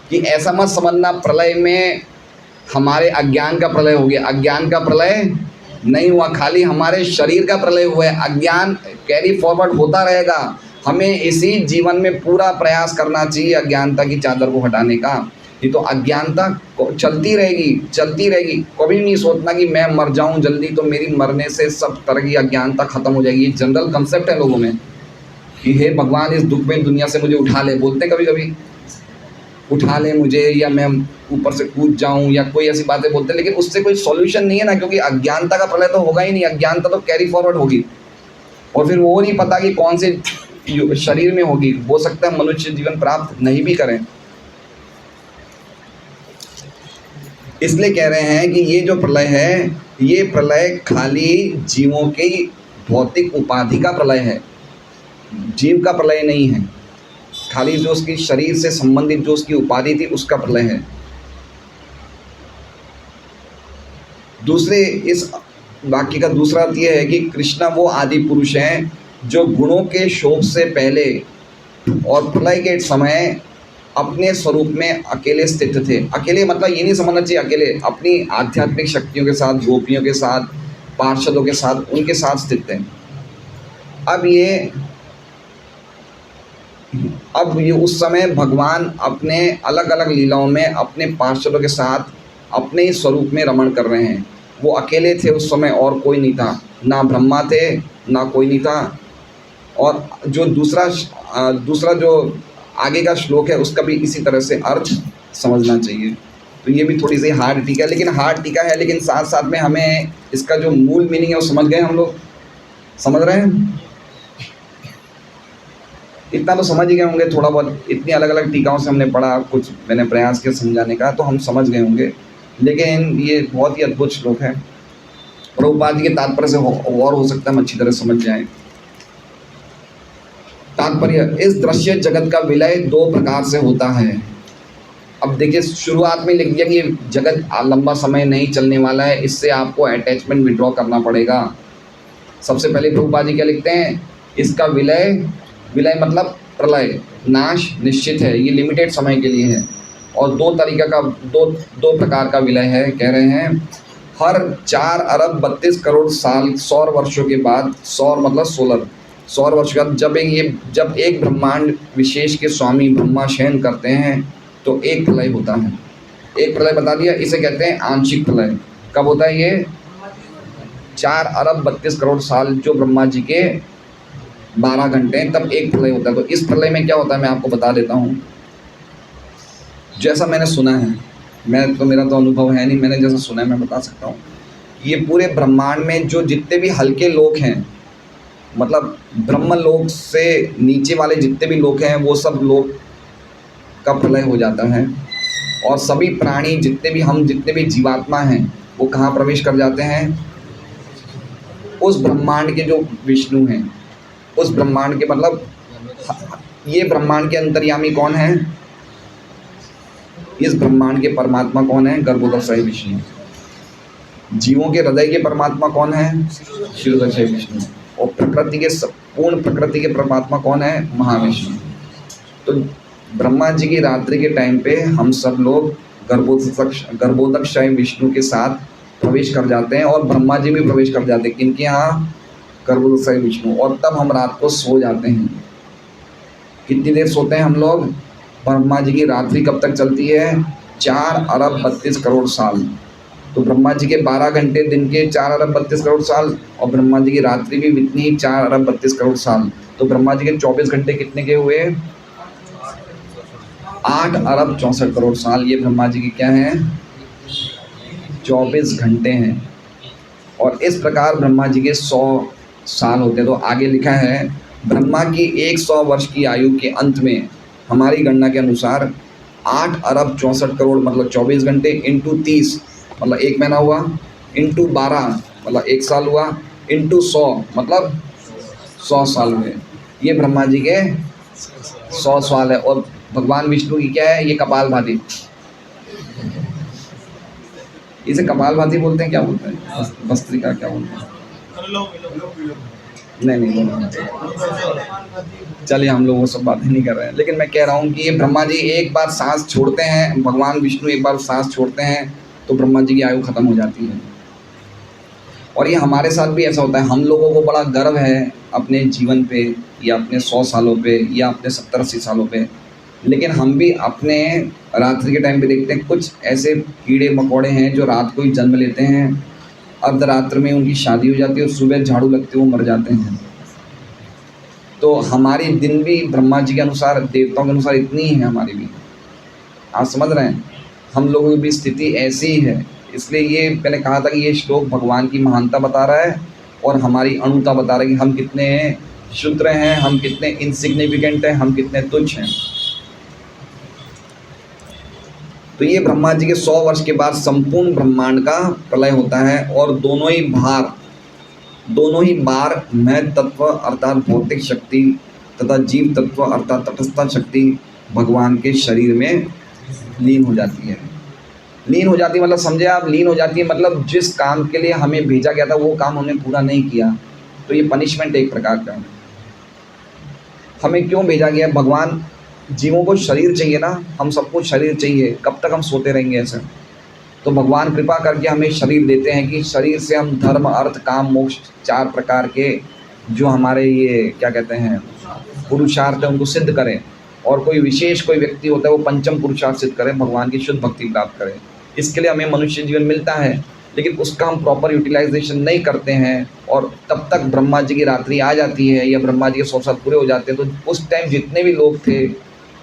कि ऐसा मत समझना प्रलय में हमारे अज्ञान का प्रलय हो गया। अज्ञान का प्रलय नहीं हुआ, खाली हमारे शरीर का प्रलय हुआ है। अज्ञान कैरी फॉरवर्ड होता रहेगा। हमें इसी जीवन में पूरा प्रयास करना चाहिए अज्ञानता की चादर को हटाने का। ये तो अज्ञानता चलती रहेगी। कभी नहीं सोचना कि मैं मर जाऊं जल्दी तो मेरी मरने से सब तरह की अज्ञानता खत्म हो जाएगी। ये जनरल कंसेप्ट है लोगों में कि हे भगवान इस दुख में दुनिया से मुझे उठा ले, बोलते कभी कभी उठा ले मुझे, या मैं ऊपर से कूद जाऊं, या कोई ऐसी बातें बोलते हैं। लेकिन उससे कोई सॉल्यूशन नहीं है ना, क्योंकि अज्ञानता का प्रलय तो होगा ही नहीं। अज्ञानता तो कैरी फॉरवर्ड होगी। और फिर वो नहीं पता कि कौन से शरीर में होगी, हो सकता है मनुष्य जीवन प्राप्त नहीं भी करें। इसलिए कह रहे हैं कि ये जो प्रलय है, ये प्रलय खाली जीवों की भौतिक उपाधि का प्रलय है, जीव का प्रलय नहीं है। खाली जो उसकी शरीर से संबंधित जो उसकी उपाधि थी उसका प्रलय है। दूसरे इस वाक्य का दूसरा अर्थ यह है कि कृष्णा वो आदि पुरुष हैं जो गुणों के शोक से पहले और प्रलय के समय अपने स्वरूप में अकेले स्थित थे। अकेले मतलब ये नहीं समझना चाहिए अकेले, अपनी आध्यात्मिक शक्तियों के साथ, गोपियों के साथ, पार्षदों के साथ, उनके साथ स्थित थे। अब ये उस समय भगवान अपने अलग अलग लीलाओं में अपने पार्षदों के साथ अपने ही स्वरूप में रमण कर रहे हैं। वो अकेले थे उस समय, और कोई नहीं था, ना ब्रह्मा थे ना कोई नहीं था। और जो दूसरा जो आगे का श्लोक है उसका भी इसी तरह से अर्थ समझना चाहिए। तो ये भी थोड़ी सी हार्ड टीका है, लेकिन हार्ड टीका है, लेकिन साथ साथ में हमें इसका जो मूल मीनिंग है वो समझ गए हम लोग, समझ रहे हैं? इतना तो समझ ही गए होंगे थोड़ा बहुत, इतनी अलग अलग टीकाओं से हमने पढ़ा, कुछ मैंने प्रयास किया समझाने का, तो हम समझ गए होंगे। लेकिन ये बहुत ही अद्भुत श्लोक है, प्रभुपाद जी के तात्पर्य से और हो सकता है हम अच्छी तरह समझ जाएं। तात्पर्य, इस दृश्य जगत का विलय दो प्रकार से होता है। अब देखिए शुरुआत में लिख दिया कि ये जगत लंबा समय नहीं चलने वाला है, इससे आपको अटैचमेंट विड्रॉ करना पड़ेगा। सबसे पहले प्रभुपाद जी क्या लिखते हैं, इसका विलय मतलब प्रलय, नाश निश्चित है, ये लिमिटेड समय के लिए है। और दो प्रकार का विलय है, कह रहे हैं हर 4 अरब 32 करोड़ साल सौर वर्षों के बाद, सौर मतलब सोलर, सौर वर्ष के बाद जब एक ब्रह्मांड विशेष के स्वामी ब्रह्मा शयन करते हैं तो एक प्रलय होता है। एक प्रलय बता दिया, इसे कहते हैं आंशिक प्रलय। कब होता है ये? 4 अरब 32 करोड़ साल जो ब्रह्मा जी के 12 घंटे हैं, तब एक प्रलय होता है। तो इस प्रलय में क्या होता है मैं आपको बता देता हूँ। जैसा मैंने सुना है, मेरा तो अनुभव है नहीं, मैंने जैसा सुना है मैं बता सकता हूँ। ये पूरे ब्रह्मांड में जो जितने भी हल्के लोक हैं, मतलब ब्रह्म लोक से नीचे वाले जितने भी लोक हैं, वो सब लोक का प्रलय हो जाता है। और सभी प्राणी जितने भी जीवात्मा हैं, वो कहाँ प्रवेश कर जाते हैं? उस ब्रह्मांड के जो विष्णु हैं, उस ब्रह्मांड के मतलब ये ब्रह्मांड के अंतर्यामी कौन है? इस ब्रह्मांड के परमात्मा कौन है? गर्भोदक्षाई विष्णु। जीवों के हृदय के परमात्मा कौन है? शिरोदक्षाई विष्णु। और पूर्ण प्रकृति के परमात्मा कौन है? महाविष्णु। तो ब्रह्मा जी की रात्रि के टाइम पे हम सब लोग गर्भोदक्षाई विष्णु के साथ प्रवेश कर जाते हैं, और ब्रह्मा जी भी प्रवेश कर जाते हैं। किनके यहाँ? गर्भोदक्षाई विष्णु। और तब हम रात को सो जाते हैं। कितनी देर सोते हैं हम लोग? ब्रह्मा जी की रात्रि कब तक चलती है? 4 अरब 32 करोड़ साल। तो ब्रह्मा जी के 12 घंटे दिन के 4 अरब 32 करोड़ साल, और ब्रह्मा जी की रात्रि भी इतनी 4 अरब 32 करोड़ साल। तो ब्रह्मा जी के 24 घंटे कितने के हुए? 8 अरब 64 करोड़ साल। ये ब्रह्मा जी की क्या है? 24 घंटे हैं। और इस प्रकार ब्रह्मा जी के 100 साल होते हैं। तो आगे लिखा है, ब्रह्मा की 100 वर्ष की आयु के अंत में हमारी गणना के अनुसार 8 अरब 64 करोड़ मतलब 24 घंटे इंटू 30 मतलब 1 महीना हुआ, इंटू 12 मतलब 1 साल हुआ, इंटू 100 मतलब 100 साल हुए। ये ब्रह्मा जी के 100 साल है। और भगवान विष्णु की क्या है? ये कपालभाति। इसे कपालभाति बोलते हैं, क्या बोलते हैं? भस्त्रिका क्या बोलते हैं? नहीं, चलिए हम लोग वो सब बातें नहीं कर रहे हैं। लेकिन मैं कह रहा हूँ कि ये ब्रह्मा जी एक बार सांस छोड़ते हैं, भगवान विष्णु एक बार सांस छोड़ते हैं तो ब्रह्मा जी की आयु खत्म हो जाती है। और ये हमारे साथ भी ऐसा होता है। हम लोगों को बड़ा गर्व है अपने जीवन पे, या अपने 100 सालों पे, या अपने 70-80 सालों पे, लेकिन हम भी अपने रात्रि के टाइम पे देखते हैं कुछ ऐसे कीड़े मकोड़े हैं जो रात को ही जन्म लेते हैं, अर्धरात्र में उनकी शादी हो जाती है और सुबह झाड़ू लगते वो मर जाते हैं। तो हमारी दिन भी ब्रह्मा जी के अनुसार, देवताओं के अनुसार इतनी ही है हमारी भी। आप समझ रहे हैं? हम लोगों की भी स्थिति ऐसी ही है। इसलिए ये मैंने कहा था कि ये श्लोक भगवान की महानता बता रहा है और हमारी अणुता बता रहा है कि हम कितने क्षुद्र हैं, हम कितने इनसिग्निफिकेंट हैं, हम कितने तुच्छ हैं। तो ये ब्रह्मा जी के 100 वर्ष के बाद संपूर्ण ब्रह्मांड का प्रलय होता है और दोनों ही बार मैं तत्व अर्थात भौतिक शक्ति तथा जीव तत्व अर्थात तटस्थ शक्ति भगवान के शरीर में लीन हो जाती है। लीन हो जाती है मतलब समझे आप, लीन हो जाती है मतलब जिस काम के लिए हमें भेजा गया था वो काम हमने पूरा नहीं किया, तो ये पनिशमेंट एक प्रकार का है। हमें क्यों भेजा गया? भगवान जीवों को शरीर चाहिए ना, हम सबको शरीर चाहिए, कब तक हम सोते रहेंगे ऐसे? तो भगवान कृपा करके हमें शरीर देते हैं कि शरीर से हम धर्म अर्थ काम मोक्ष 4 प्रकार के जो हमारे ये क्या कहते हैं पुरुषार्थ है उनको सिद्ध करें, और कोई विशेष कोई व्यक्ति होता है वो पंचम पुरुषार्थ सिद्ध करे, भगवान की शुद्ध भक्ति प्राप्त करे। इसके लिए हमें मनुष्य जीवन मिलता है, लेकिन उसका हम प्रॉपर यूटिलाइजेशन नहीं करते हैं, और तब तक ब्रह्मा जी की रात्रि आ जाती है या ब्रह्मा जी के 100 साल पूरे हो जाते हैं, तो उस टाइम जितने भी लोग थे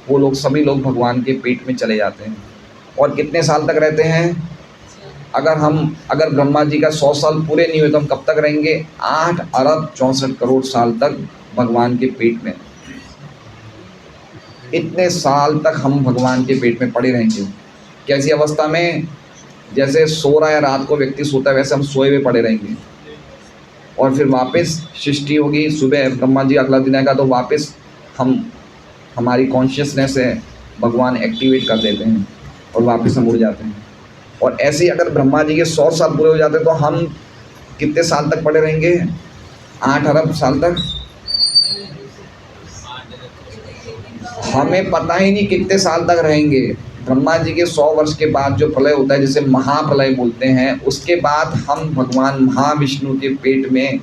वो लोग सभी लोग भगवान के पेट में चले जाते हैं। और कितने साल तक रहते हैं? अगर ब्रह्मा जी का 100 साल पूरे नहीं हुए तो हम कब तक रहेंगे? 8 अरब 64 करोड़ साल तक भगवान के पेट में। इतने साल तक हम भगवान के पेट में पड़े रहेंगे। कैसी अवस्था में? जैसे सो रहा है रात को व्यक्ति सोता है, वैसे हम सोए हुए पड़े रहेंगे, और फिर वापस सृष्टि होगी, सुबह ब्रह्मा जी अगला दिन आएगा तो वापस हमारी कॉन्शियसनेस है भगवान एक्टिवेट कर देते हैं और वापस हम उड़ जाते हैं। और ऐसे ही अगर ब्रह्मा जी के 100 साल पूरे हो जाते हैं तो हम कितने साल तक पड़े रहेंगे? 8 अरब साल तक। हमें पता ही नहीं कितने साल तक रहेंगे। ब्रह्मा जी के 100 वर्ष के बाद जो प्रलय होता है जिसे महाप्रलय बोलते हैं, उसके बाद हम भगवान महाविष्णु के पेट में,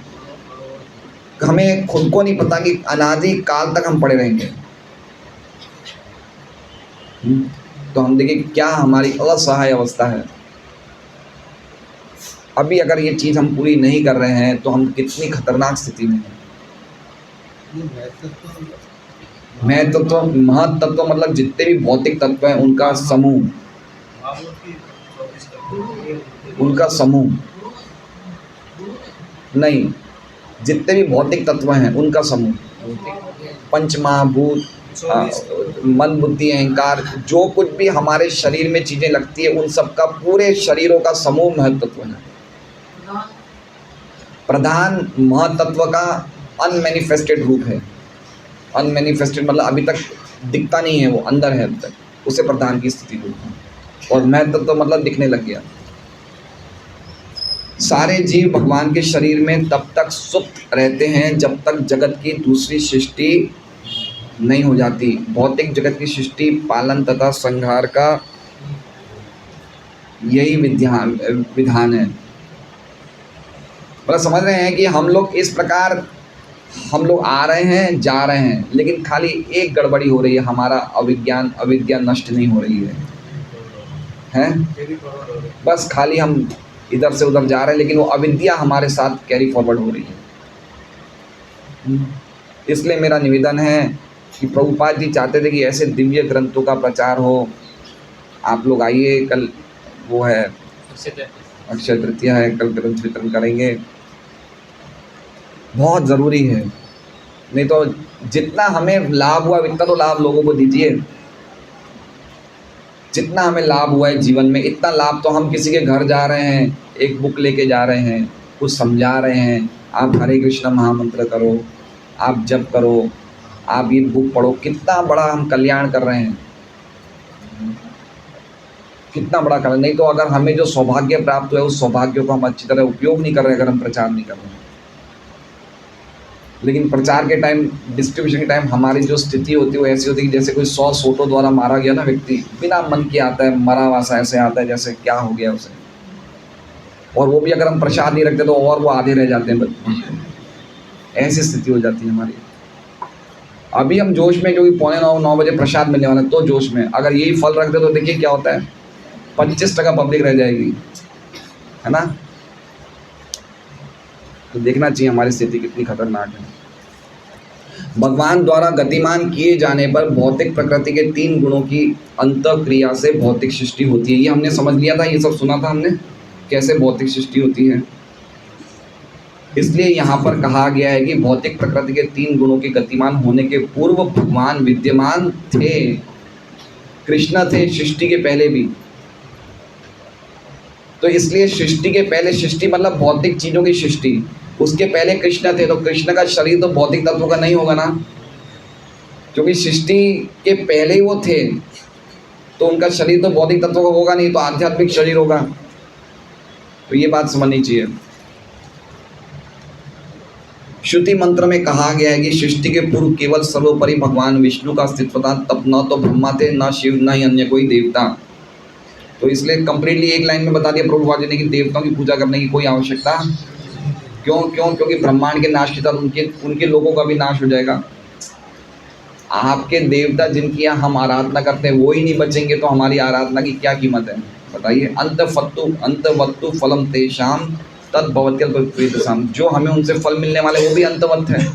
हमें खुद को नहीं पता कि अनादि काल तक हम पड़े रहेंगे। तो हम देखिए क्या हमारी असहाय अवस्था है। अभी अगर ये चीज़ हम पूरी नहीं कर रहे हैं तो हम कितनी खतरनाक स्थिति में हैं। महत्तत्व मतलब जितने भी भौतिक तत्व हैं उनका समूह नहीं, जितने भी भौतिक तत्व हैं उनका समूह, पंचमहाभूत, मन बुद्धि अहंकार, जो कुछ भी हमारे शरीर में चीज़ें लगती है उन सब का, पूरे शरीरों का समूह महत्तत्व है। प्रधान महत्तत्व का अनमैनिफेस्टेड रूप है। अनमैनिफेस्टेड मतलब अभी तक दिखता नहीं है, वो अंदर है अभी तक, उसे प्रधान की स्थिति बोलते हैं। और महत्तत्व मतलब दिखने लग गया। सारे जीव भगवान के शरीर में तब तक सुप्त रहते हैं जब तक जगत की दूसरी सृष्टि नहीं हो जाती। भौतिक जगत की सृष्टि, पालन तथा संहार का यही विधान है। मतलब समझ रहे हैं कि हम लोग इस प्रकार हम लोग आ रहे हैं जा रहे हैं, लेकिन खाली एक गड़बड़ी हो रही है, हमारा अविद्या नष्ट नहीं हो रही है? बस खाली हम इधर से उधर जा रहे हैं, लेकिन वो अविद्या हमारे साथ कैरी फॉरवर्ड हो रही है। इसलिए मेरा निवेदन है कि प्रभुपाद जी चाहते थे कि ऐसे दिव्य ग्रंथों का प्रचार हो। आप लोग आइए, कल वो है अक्षय तृतीया है, कल ग्रंथ वितरण करेंगे, बहुत ज़रूरी है। नहीं तो जितना हमें लाभ हुआ इतना तो लाभ लोगों को दीजिए। जितना हमें लाभ हुआ है जीवन में, इतना लाभ तो हम किसी के घर जा रहे हैं, एक बुक लेके जा रहे हैं, कुछ समझा रहे हैं, आप हरे कृष्ण महामंत्र करो, आप जप करो, आप ये बुक पढ़ो, कितना बड़ा हम कल्याण कर रहे हैं, कितना बड़ा कल्याण। नहीं तो अगर हमें जो सौभाग्य प्राप्त हुआ है उस सौभाग्य को हम अच्छी तरह उपयोग नहीं कर रहे, अगर हम प्रचार नहीं कर रहे हैं। लेकिन प्रचार के टाइम, डिस्ट्रीब्यूशन के टाइम हमारी जो स्थिति होती है वो ऐसी होती है कि जैसे कोई 100 सोटों द्वारा मारा गया ना व्यक्ति, बिना मन के आता है, मरा हुआ सा ऐसे आता है जैसे क्या हो गया उसे। और वो भी अगर हम प्रसाद नहीं रखते तो और वो आधे रह जाते हैं, ऐसी स्थिति हो जाती है हमारी। अभी हम जोश में, क्योंकि 8:45-9 बजे प्रसाद मिलने वाला है, तो जोश में अगर यही फल रखते तो देखिए क्या होता है, 25% पब्लिक रह जाएगी, है ना। तो देखना चाहिए हमारी स्थिति कितनी खतरनाक है। भगवान द्वारा गतिमान किए जाने पर भौतिक प्रकृति के 3 गुणों की अंतःक्रिया से भौतिक सृष्टि होती है। ये हमने समझ लिया था, ये सब सुना था हमने, कैसे भौतिक सृष्टि होती है। इसलिए यहाँ पर कहा गया है कि भौतिक प्रकृति के 3 गुणों के गतिमान होने के पूर्व भगवान विद्यमान थे। कृष्ण थे सृष्टि के पहले भी। तो इसलिए सृष्टि के पहले, सृष्टि मतलब भौतिक चीज़ों की सृष्टि, उसके पहले कृष्ण थे। तो कृष्ण का शरीर तो भौतिक तत्वों का नहीं होगा ना, क्योंकि सृष्टि के पहले ही वो थे, तो उनका शरीर तो भौतिक तत्वों का होगा नहीं, तो आध्यात्मिक शरीर होगा। तो ये बात समझनी चाहिए। श्रुति मंत्र में कहा गया है कि सृष्टि के पूर्व केवल सर्वोपरि भगवान विष्णु का अस्तित्व था, तब न तो ब्रह्मा थे, न शिव, न ही अन्य कोई देवता। तो इसलिए कंप्लीटली एक लाइन में बता दिया प्रभुपाद जी ने कि देवताओं की पूजा करने की कोई आवश्यकता क्योंकि ब्रह्मांड के नाश के साथ उनके लोगों का भी नाश हो जाएगा। आपके देवता जिनकी यहाँ हम आराधना करते हैं वो ही नहीं बचेंगे, तो हमारी आराधना की क्या कीमत है बताइए। अंतवत्तु फलम तेषाम तद्भवत्यल्पविदसाम, जो हमें उनसे फल मिलने वाले वो भी अंतवत है।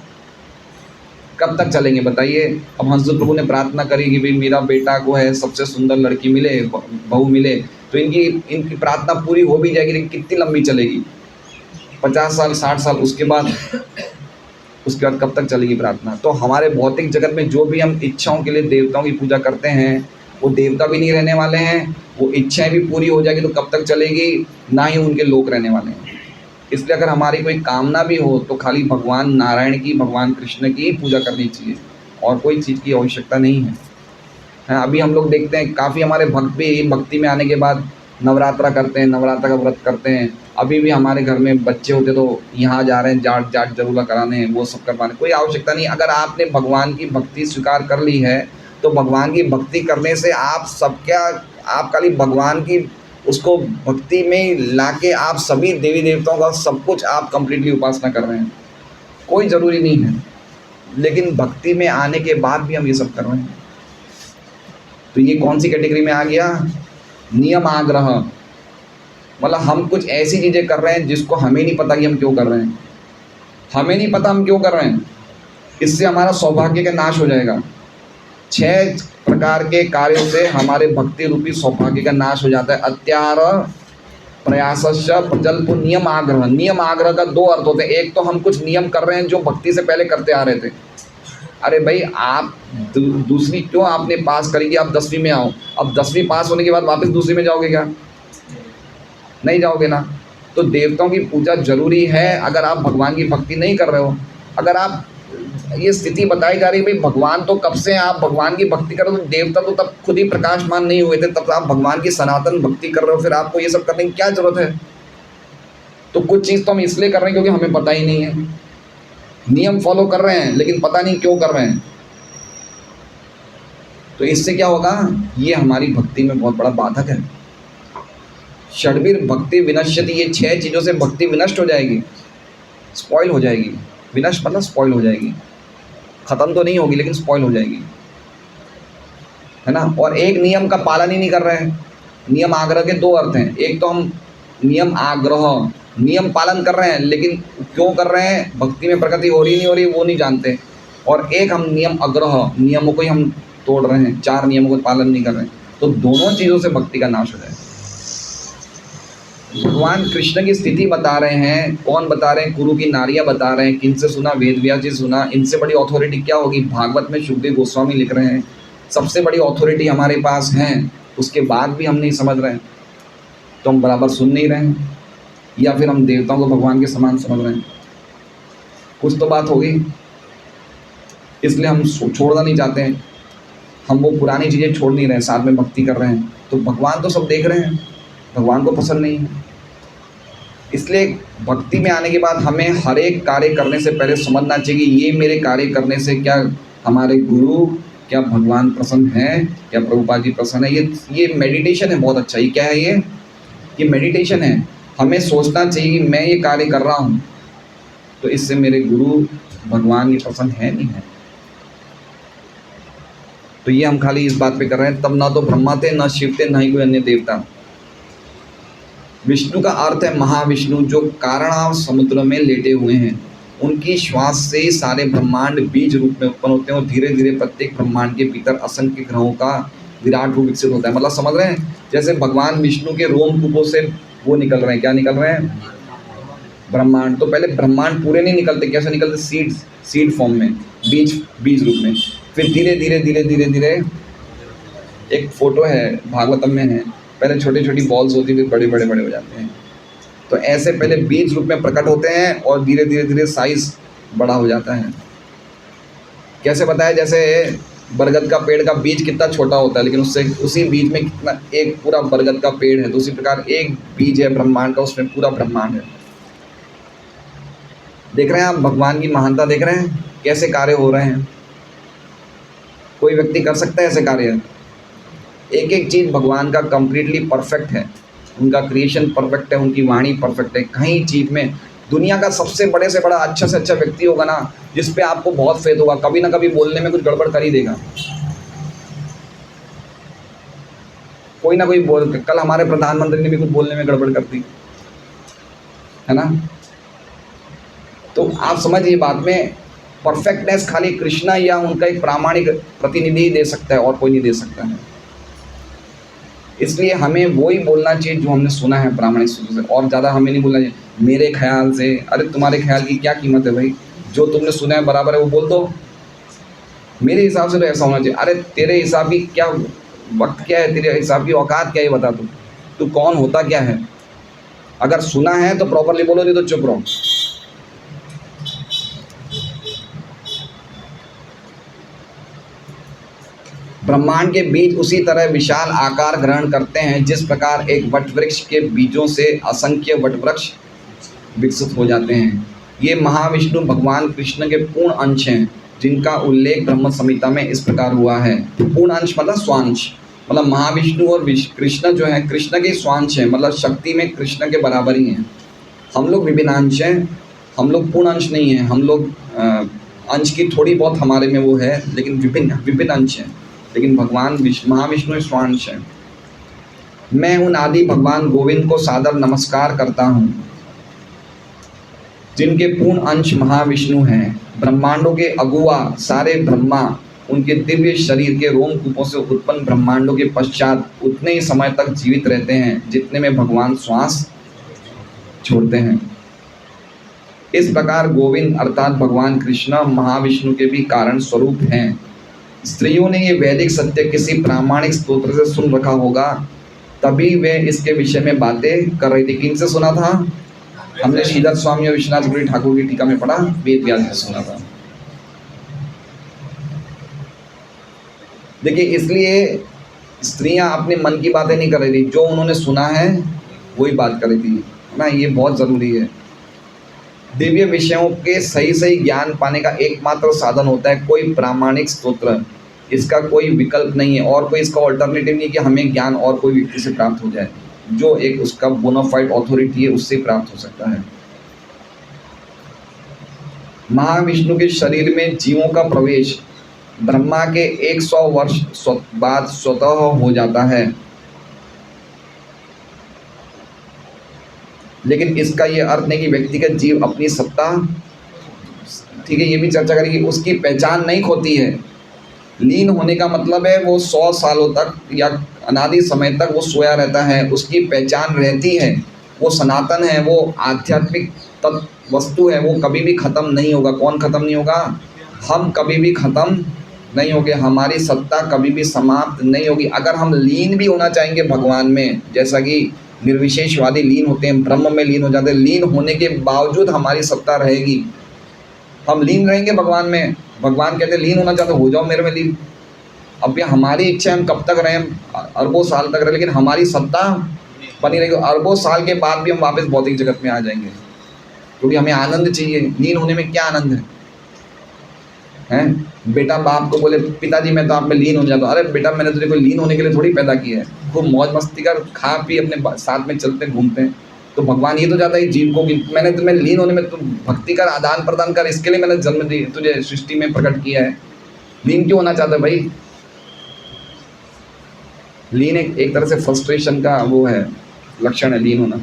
कब तक चलेंगे बताइए। अब हंसदूत प्रभु ने प्रार्थना करी कि भाई मेरा बेटा को है सबसे सुंदर लड़की मिले, बहू मिले, तो इनकी प्रार्थना पूरी हो भी जाएगी, लेकिन कितनी लंबी चलेगी, 50 साल 60 साल, उसके बाद कब तक चलेगी प्रार्थना। तो हमारे भौतिक जगत में जो भी हम इच्छाओं के लिए देवताओं की पूजा करते हैं, वो देवता भी नहीं रहने वाले हैं, वो इच्छाएं भी पूरी हो जाएगी तो कब तक चलेगी, ना ही उनके लोग रहने वाले हैं। इसलिए अगर हमारी कोई कामना भी हो तो खाली भगवान नारायण की, भगवान कृष्ण की पूजा करनी चाहिए, और कोई चीज़ की आवश्यकता नहीं है। हाँ, अभी हम लोग देखते हैं काफ़ी हमारे भक्त भी भक्ति में आने के बाद नवरात्रा करते हैं, नवरात्रा का व्रत करते हैं। अभी भी हमारे घर में बच्चे होते तो यहाँ जा रहे हैं जाट जरूर कराने हैं, वो सब करवाने, कोई आवश्यकता नहीं। अगर आपने भगवान की भक्ति स्वीकार कर ली है तो भगवान की भक्ति करने से आप खाली भगवान की उसको भक्ति में लाके आप सभी देवी देवताओं का सब कुछ आप कंप्लीटली उपासना कर रहे हैं, कोई ज़रूरी नहीं है। लेकिन भक्ति में आने के बाद भी हम ये सब कर रहे हैं, तो ये कौन सी कैटेगरी में आ गया, नियम आग्रह। मतलब हम कुछ ऐसी चीज़ें कर रहे हैं जिसको हमें नहीं पता कि हम क्यों कर रहे हैं, हमें नहीं पता हम क्यों कर रहे हैं, इससे हमारा सौभाग्य का नाश हो जाएगा। 6 प्रकार के कार्यों से हमारे भक्ति रूपी सौभाग्य का नाश हो जाता है। अत्यार प्रयासश्च प्रजल्प नियम आग्रह। नियम आग्रह का 2 अर्थ होते हैं। एक तो हम कुछ नियम कर रहे हैं जो भक्ति से पहले करते आ रहे थे। अरे भाई, आप दूसरी क्यों आपने पास करी कि आप 10वीं में आओ, अब 10वीं पास होने के बाद वापस दूसरी में जाओगे क्या, नहीं जाओगे ना। तो देवताओं की पूजा जरूरी है अगर आप भगवान की भक्ति नहीं कर रहे हो। अगर आप ये स्थिति बताई जा रही है भाई भगवान तो कब से आप भगवान की भक्ति कर रहे हो, तो देवता तो तब खुद ही प्रकाशमान नहीं हुए थे, तब आप भगवान की सनातन भक्ति कर रहे हो, फिर आपको ये सब करने की क्या जरूरत है। तो कुछ चीज़ तो हम इसलिए कर रहे हैं क्योंकि हमें पता ही नहीं है, नियम फॉलो कर रहे हैं लेकिन पता नहीं क्यों कर रहे हैं। तो इससे क्या होगा, ये हमारी भक्ति में बहुत बड़ा बाधक है। षड्वीर भक्ति विनश्यति, ये 6 चीज़ों से भक्ति विनष्ट हो जाएगी, स्पॉइल हो जाएगी। विनष्ट मतलब स्पॉइल हो जाएगी, ख़त्म तो नहीं होगी लेकिन स्पॉइल हो जाएगी, है ना। और एक नियम का पालन ही नहीं कर रहे हैं। नियम आग्रह के 2 अर्थ हैं। एक तो हम नियम आग्रह, नियम पालन कर रहे हैं लेकिन क्यों कर रहे हैं, भक्ति में प्रगति हो रही नहीं हो रही वो नहीं जानते। और एक हम नियम आग्रह, नियमों को ही हम तोड़ रहे हैं, 4 नियमों का पालन नहीं कर रहे हैं। तो दोनों चीज़ों से भक्ति का नाश हो जाए। भगवान कृष्ण की स्थिति बता रहे हैं, कौन बता रहे हैं, कुरु की नारियां बता रहे हैं। किनसे सुना, वेद व्यास जी सुना। इनसे बड़ी अथॉरिटी क्या होगी। भागवत में सुखदेव गोस्वामी लिख रहे हैं, सबसे बड़ी अथॉरिटी हमारे पास है, उसके बाद भी हम नहीं समझ रहे हैं, तो हम बराबर सुन नहीं रहे हैं, या फिर हम देवताओं को भगवान के समान समझ रहे हैं। कुछ तो बात होगी, इसलिए हम छोड़ना नहीं चाहते हैं। हम वो पुरानी चीज़ें छोड़ नहीं रहे हैं, साथ में भक्ति कर रहे हैं। तो भगवान तो सब देख रहे हैं, भगवान को पसंद नहीं है। इसलिए भक्ति में आने के बाद हमें हर एक कार्य करने से पहले समझना चाहिए कि ये मेरे कार्य करने से क्या हमारे गुरु, क्या भगवान प्रसन्न है, क्या प्रभुपाद जी प्रसन्न है। ये मेडिटेशन है, बहुत अच्छा। ये क्या है, ये मेडिटेशन है। हमें सोचना चाहिए कि मैं ये कार्य कर रहा हूँ तो इससे मेरे गुरु भगवान ये प्रसन्न है नहीं है। तो ये हम खाली इस बात पे कर रहे हैं। तब ना तो ब्रह्मा थे, ना शिव थे, ना ही कोई अन्य देवता। विष्णु का अर्थ है महाविष्णु, जो कारणाव समुद्र में लेटे हुए हैं। उनकी श्वास से सारे ब्रह्मांड बीज रूप में उत्पन्न होते हैं और धीरे धीरे प्रत्येक ब्रह्मांड के भीतर असंख्य ग्रहों का विराट रूप विकसित होता है। मतलब समझ रहे हैं, जैसे भगवान विष्णु के रोम कूपों से वो निकल रहे हैं, क्या निकल रहे हैं, ब्रह्मांड। तो पहले ब्रह्मांड पूरे नहीं निकलते, कैसे निकलते? सीड फॉर्म में, बीज रूप में। फिर धीरे धीरे धीरे धीरे धीरे, एक फोटो है भागवतम में है, पहले छोटी छोटी बॉल्स होती फिर बड़े बड़े बड़े हो जाते हैं। तो ऐसे पहले बीज रूप में प्रकट होते हैं और धीरे धीरे धीरे साइज बड़ा हो जाता है। कैसे बताया? जैसे बरगद का पेड़ का बीज कितना छोटा होता है, लेकिन उससे उसी बीज में कितना एक पूरा बरगद का पेड़ है। तो उसी प्रकार एक बीज है ब्रह्मांड का, उसमें पूरा ब्रह्मांड है। देख रहे हैं आप भगवान की महानता, देख रहे हैं कैसे कार्य हो रहे हैं। कोई व्यक्ति कर सकता है ऐसे कार्य? एक एक चीज़ भगवान का कंप्लीटली परफेक्ट है, उनका क्रिएशन परफेक्ट है, उनकी वाणी परफेक्ट है। कहीं चीज़ में दुनिया का सबसे बड़े से बड़ा अच्छा से अच्छा व्यक्ति होगा ना, जिस पे आपको बहुत फेथ होगा, कभी ना कभी बोलने में कुछ गड़बड़ कर ही देगा। कोई ना कोई बोल, कल हमारे प्रधानमंत्री ने भी कुछ बोलने में गड़बड़ कर दी है ना। तो आप समझिए बात में, परफेक्टनेस खाली कृष्णा या उनका एक प्रामाणिक प्रतिनिधि दे सकता है, और कोई नहीं दे सकता है। इसलिए हमें वही बोलना चाहिए जो हमने सुना है प्रामाणिक सूत्र से, और ज़्यादा हमें नहीं बोलना चाहिए मेरे ख्याल से। अरे तुम्हारे ख्याल की क्या कीमत है भाई? जो तुमने सुना है बराबर है वो बोल दो। मेरे हिसाब से तो ऐसा होना चाहिए। अरे तेरे हिसाब की क्या वक्त क्या है, तेरे हिसाब की औकात क्या है, बता तू कौन होता क्या है। अगर सुना है तो प्रॉपरली बोलो, नहीं तो चुप रहो। ब्रह्मांड के बीज उसी तरह विशाल आकार ग्रहण करते हैं जिस प्रकार एक वटवृक्ष के बीजों से असंख्य वटवृक्ष विकसित हो जाते हैं। ये महाविष्णु भगवान कृष्ण के पूर्ण अंश हैं, जिनका उल्लेख ब्रह्म संहिता में इस प्रकार हुआ है। पूर्ण अंश मतलब स्वांश, मतलब महाविष्णु और कृष्ण जो है कृष्ण के स्वांश हैं, मतलब शक्ति में कृष्ण के बराबर ही हैं। हम लोग विभिन्न अंश हैं, हम लोग पूर्ण अंश नहीं हैं। हम लोग अंश की थोड़ी बहुत हमारे में वो है, लेकिन विभिन्न अंश हैं। लेकिन भगवान महाविष्णु स्वांश है। मैं उन आदि भगवान गोविंद को सादर नमस्कार करता हूँ, जिनके पूर्ण अंश महाविष्णु हैं। ब्रह्मांडों के अगुआ सारे ब्रह्मा उनके दिव्य शरीर के रोमकूपों से उत्पन्न ब्रह्मांडों के पश्चात उतने ही समय तक जीवित रहते हैं जितने में भगवान श्वास छोड़ते हैं। इस प्रकार गोविंद अर्थात भगवान कृष्ण महाविष्णु के भी कारण स्वरूप हैं। स्त्रियों ने ये वैदिक सत्य किसी प्रामाणिक स्तोत्र से सुन रखा होगा, तभी वे इसके विषय में बातें कर रही थी। किनसे सुना था? हमने श्रीधर स्वामी और विश्वनाथ गिरी ठाकुर की टीका में पढ़ा, वेद व्यास से सुना था। देखिए, इसलिए स्त्रियां अपने मन की बातें नहीं कर रही थी, जो उन्होंने सुना है वही बात कर रही थी ना। ये बहुत ज़रूरी है। दिव्य विषयों के सही सही ज्ञान पाने का एकमात्र साधन होता है कोई प्रामाणिक स्तोत्र। इसका कोई विकल्प नहीं है, और कोई इसका ऑल्टरनेटिव नहीं कि हमें ज्ञान और कोई व्यक्ति से प्राप्त हो जाए। जो एक उसका बोनाफाइड अथॉरिटी है उससे प्राप्त हो सकता है। महाविष्णु के शरीर में जीवों का प्रवेश ब्रह्मा के 100 वर्ष बाद स्वतः हो जाता है, लेकिन इसका ये अर्थ नहीं कि व्यक्तिगत जीव अपनी सत्ता, ठीक है, ये भी चर्चा करेंगे, उसकी पहचान नहीं खोती है। लीन होने का मतलब है वो 100 सालों तक या अनादि समय तक वो सोया रहता है, उसकी पहचान रहती है, वो सनातन है, वो आध्यात्मिक तत्व वस्तु है, वो कभी भी ख़त्म नहीं होगा। कौन ख़त्म नहीं होगा? हम कभी भी ख़त्म नहीं होंगे, हमारी सत्ता कभी भी समाप्त नहीं होगी। अगर हम लीन भी होना चाहेंगे भगवान में, जैसा कि निर्विशेषवादी लीन होते हैं, ब्रह्म में लीन हो जाते हैं, लीन होने के बावजूद हमारी सत्ता रहेगी। हम लीन रहेंगे भगवान में। भगवान कहते लीन होना चाहते हो जाओ मेरे में लीन। अब ये हमारी इच्छा है, हम कब तक रहें, अरबों साल तक रहे, लेकिन हमारी सत्ता बनी रहेगी। अरबों साल के बाद भी हम वापस भौतिक जगत में आ जाएंगे, क्योंकि हमें आनंद चाहिए। लीन होने में क्या आनंद है? बेटा बाप को बोले पिताजी मैं तो आप में लीन हो जाता हूँ। अरे बेटा, मैंने तुझे कोई लीन होने के लिए थोड़ी पैदा किया है। खूब मौज मस्ती कर, खा पी, अपने साथ में चलते घूमते हैं। तो भगवान ये तो चाहता है जीव को कि मैंने तुम्हें लीन होने में, तुम भक्ति कर, आदान प्रदान कर, इसके लिए मैंने जन्म दी, तुझे सृष्टि में प्रकट किया है। लीन क्यों होना चाहता है भाई? लीन एक तरह से फ्रस्ट्रेशन का वो है, लक्षण है लीन होना।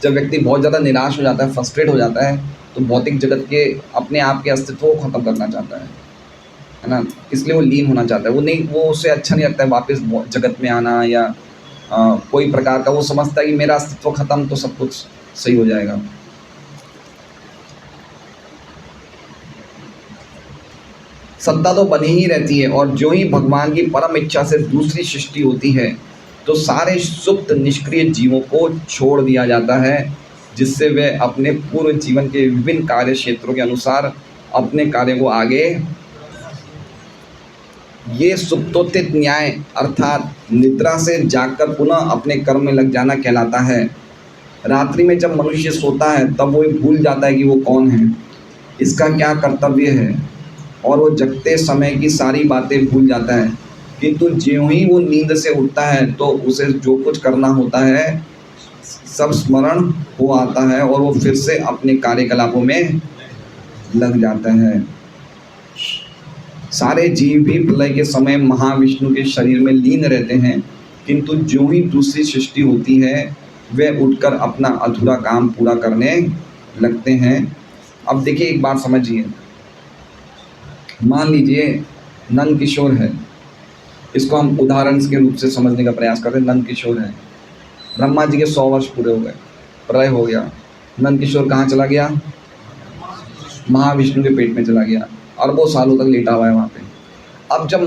जब व्यक्ति बहुत ज़्यादा निराश हो जाता है, फ्रस्ट्रेट हो जाता है, तो भौतिक जगत के अपने आप के अस्तित्व को ख़त्म करना चाहता है ना। इसलिए वो लीन होना चाहता है। वो उससे अच्छा नहीं लगता है वापस जगत में आना या कोई प्रकार का। वो समझता है कि मेरा अस्तित्व ख़त्म तो सब कुछ सही हो जाएगा। सत्ता तो बनी ही रहती है, और जो ही भगवान की परम इच्छा से दूसरी सृष्टि होती है तो सारे सुप्त निष्क्रिय जीवों को छोड़ दिया जाता है, जिससे वे अपने पूर्व जीवन के विभिन्न कार्य क्षेत्रों के अनुसार अपने कार्य को आगे। ये सुप्तोत्थित न्याय अर्थात निद्रा से जागकर पुनः अपने कर्म में लग जाना कहलाता है। रात्रि में जब मनुष्य सोता है तब वो भूल जाता है कि वो कौन है, इसका क्या कर्तव्य है, और वो जगते समय की सारी बातें भूल जाता है। किंतु ज्यों ही वो नींद से उठता है तो उसे जो कुछ करना होता है सब स्मरण हो आता है, और वो फिर से अपने कार्यकलापों में लग जाता है। सारे जीव भी प्रलय के समय महाविष्णु के शरीर में लीन रहते हैं, किंतु ज्यों ही दूसरी सृष्टि होती है वे उठकर अपना अधूरा काम पूरा करने लगते हैं। अब देखिए एक बात समझिए, मान लीजिए नंद किशोर है, इसको हम उदाहरण के रूप से समझने का प्रयास करते हैं। नंद किशोर है, ब्रह्मा जी के 100 वर्ष पूरे हो गए, प्रलय हो गया, नंद किशोर कहाँ चला गया? महाविष्णु के पेट में चला गया, अरबों सालों तक लेटा हुआ है वहाँ पे। अब जब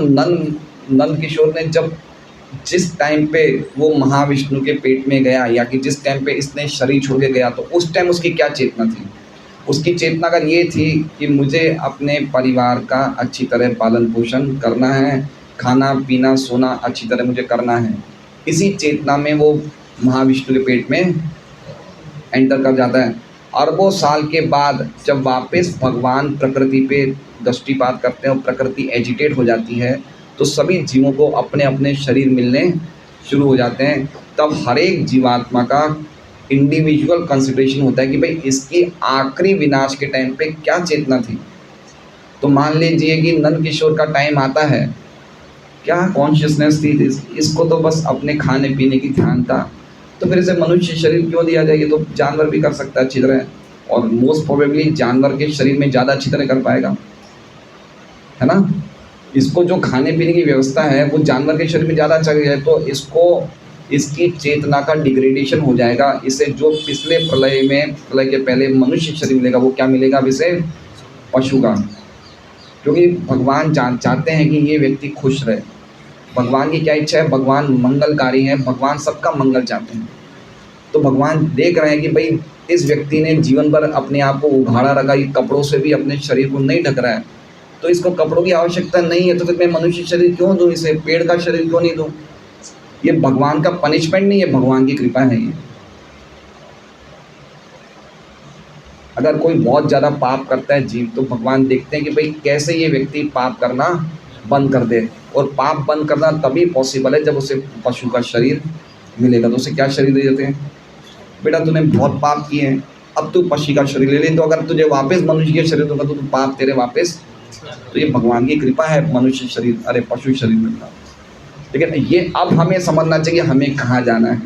नंद किशोर ने जब जिस टाइम पे वो महाविष्णु के पेट में गया, या कि जिस टाइम पे इसने शरीर छोड़ के गया, तो उस टाइम उसकी क्या चेतना थी? उसकी चेतना अगर ये थी कि मुझे अपने परिवार का अच्छी तरह पालन पोषण करना है, खाना पीना सोना अच्छी तरह मुझे करना है, इसी चेतना में वो महाविष्णु के पेट में एंटर कर जाता है। अरबों साल के बाद जब वापस भगवान प्रकृति पे दृष्टिपात करते हैं और प्रकृति एजिटेट हो जाती है, तो सभी जीवों को अपने अपने शरीर मिलने शुरू हो जाते हैं। तब हर एक जीवात्मा का इंडिविजुअल कंसिडरेशन होता है कि भाई इसकी आखिरी विनाश के टाइम पे क्या चेतना थी। तो मान लीजिए कि नंद किशोर का टाइम आता है, क्या कॉन्शियसनेस थी इसको? तो बस अपने खाने पीने की ध्यान था, तो फिर इसे मनुष्य शरीर क्यों दिया जाए? ये तो जानवर भी कर सकता है अच्छी तरह, और मोस्ट प्रोबेबली जानवर के शरीर में ज़्यादा अच्छी तरह कर पाएगा, है ना। इसको जो खाने पीने की व्यवस्था है वो जानवर के शरीर में ज़्यादा अच्छा है, तो इसको इसकी चेतना का डिग्रेडेशन हो जाएगा। इसे जो पिछले प्रलय के पहले मनुष्य शरीर मिलेगा वो क्या मिलेगा? अब इसे पशु का, क्योंकि भगवान चाहते हैं कि ये व्यक्ति खुश रहे। भगवान की क्या इच्छा है? भगवान मंगलकारी है, भगवान सबका मंगल चाहते हैं। तो भगवान देख रहे हैं कि भाई इस व्यक्ति ने जीवन भर अपने आप को उघाड़ा रखा, ये कपड़ों से भी अपने शरीर को नहीं ढक रहा है, तो इसको कपड़ों की आवश्यकता नहीं है, तो फिर मैं मनुष्य शरीर क्यों दूँ इसे? पेड़ का शरीर क्यों नहीं दूँ? ये भगवान का पनिशमेंट नहीं है, भगवान की कृपा है ये। अगर कोई बहुत ज़्यादा पाप करता है जीव, तो भगवान देखते हैं कि भाई कैसे ये व्यक्ति पाप करना बंद कर दे, और पाप बंद करना तभी पॉसिबल है जब उसे पशु का शरीर मिलेगा। तो उसे क्या शरीर दे देते हैं? बेटा तूने बहुत पाप किए हैं, अब तू पशु का शरीर ले ले, तो अगर तुझे वापस मनुष्य के शरीर दूंगा तो तू पाप तेरे वापस। तो ये भगवान की कृपा है, मनुष्य शरीर अरे पशु शरीर मिलना। लेकिन ये अब हमें समझना चाहिए हमें कहाँ जाना है,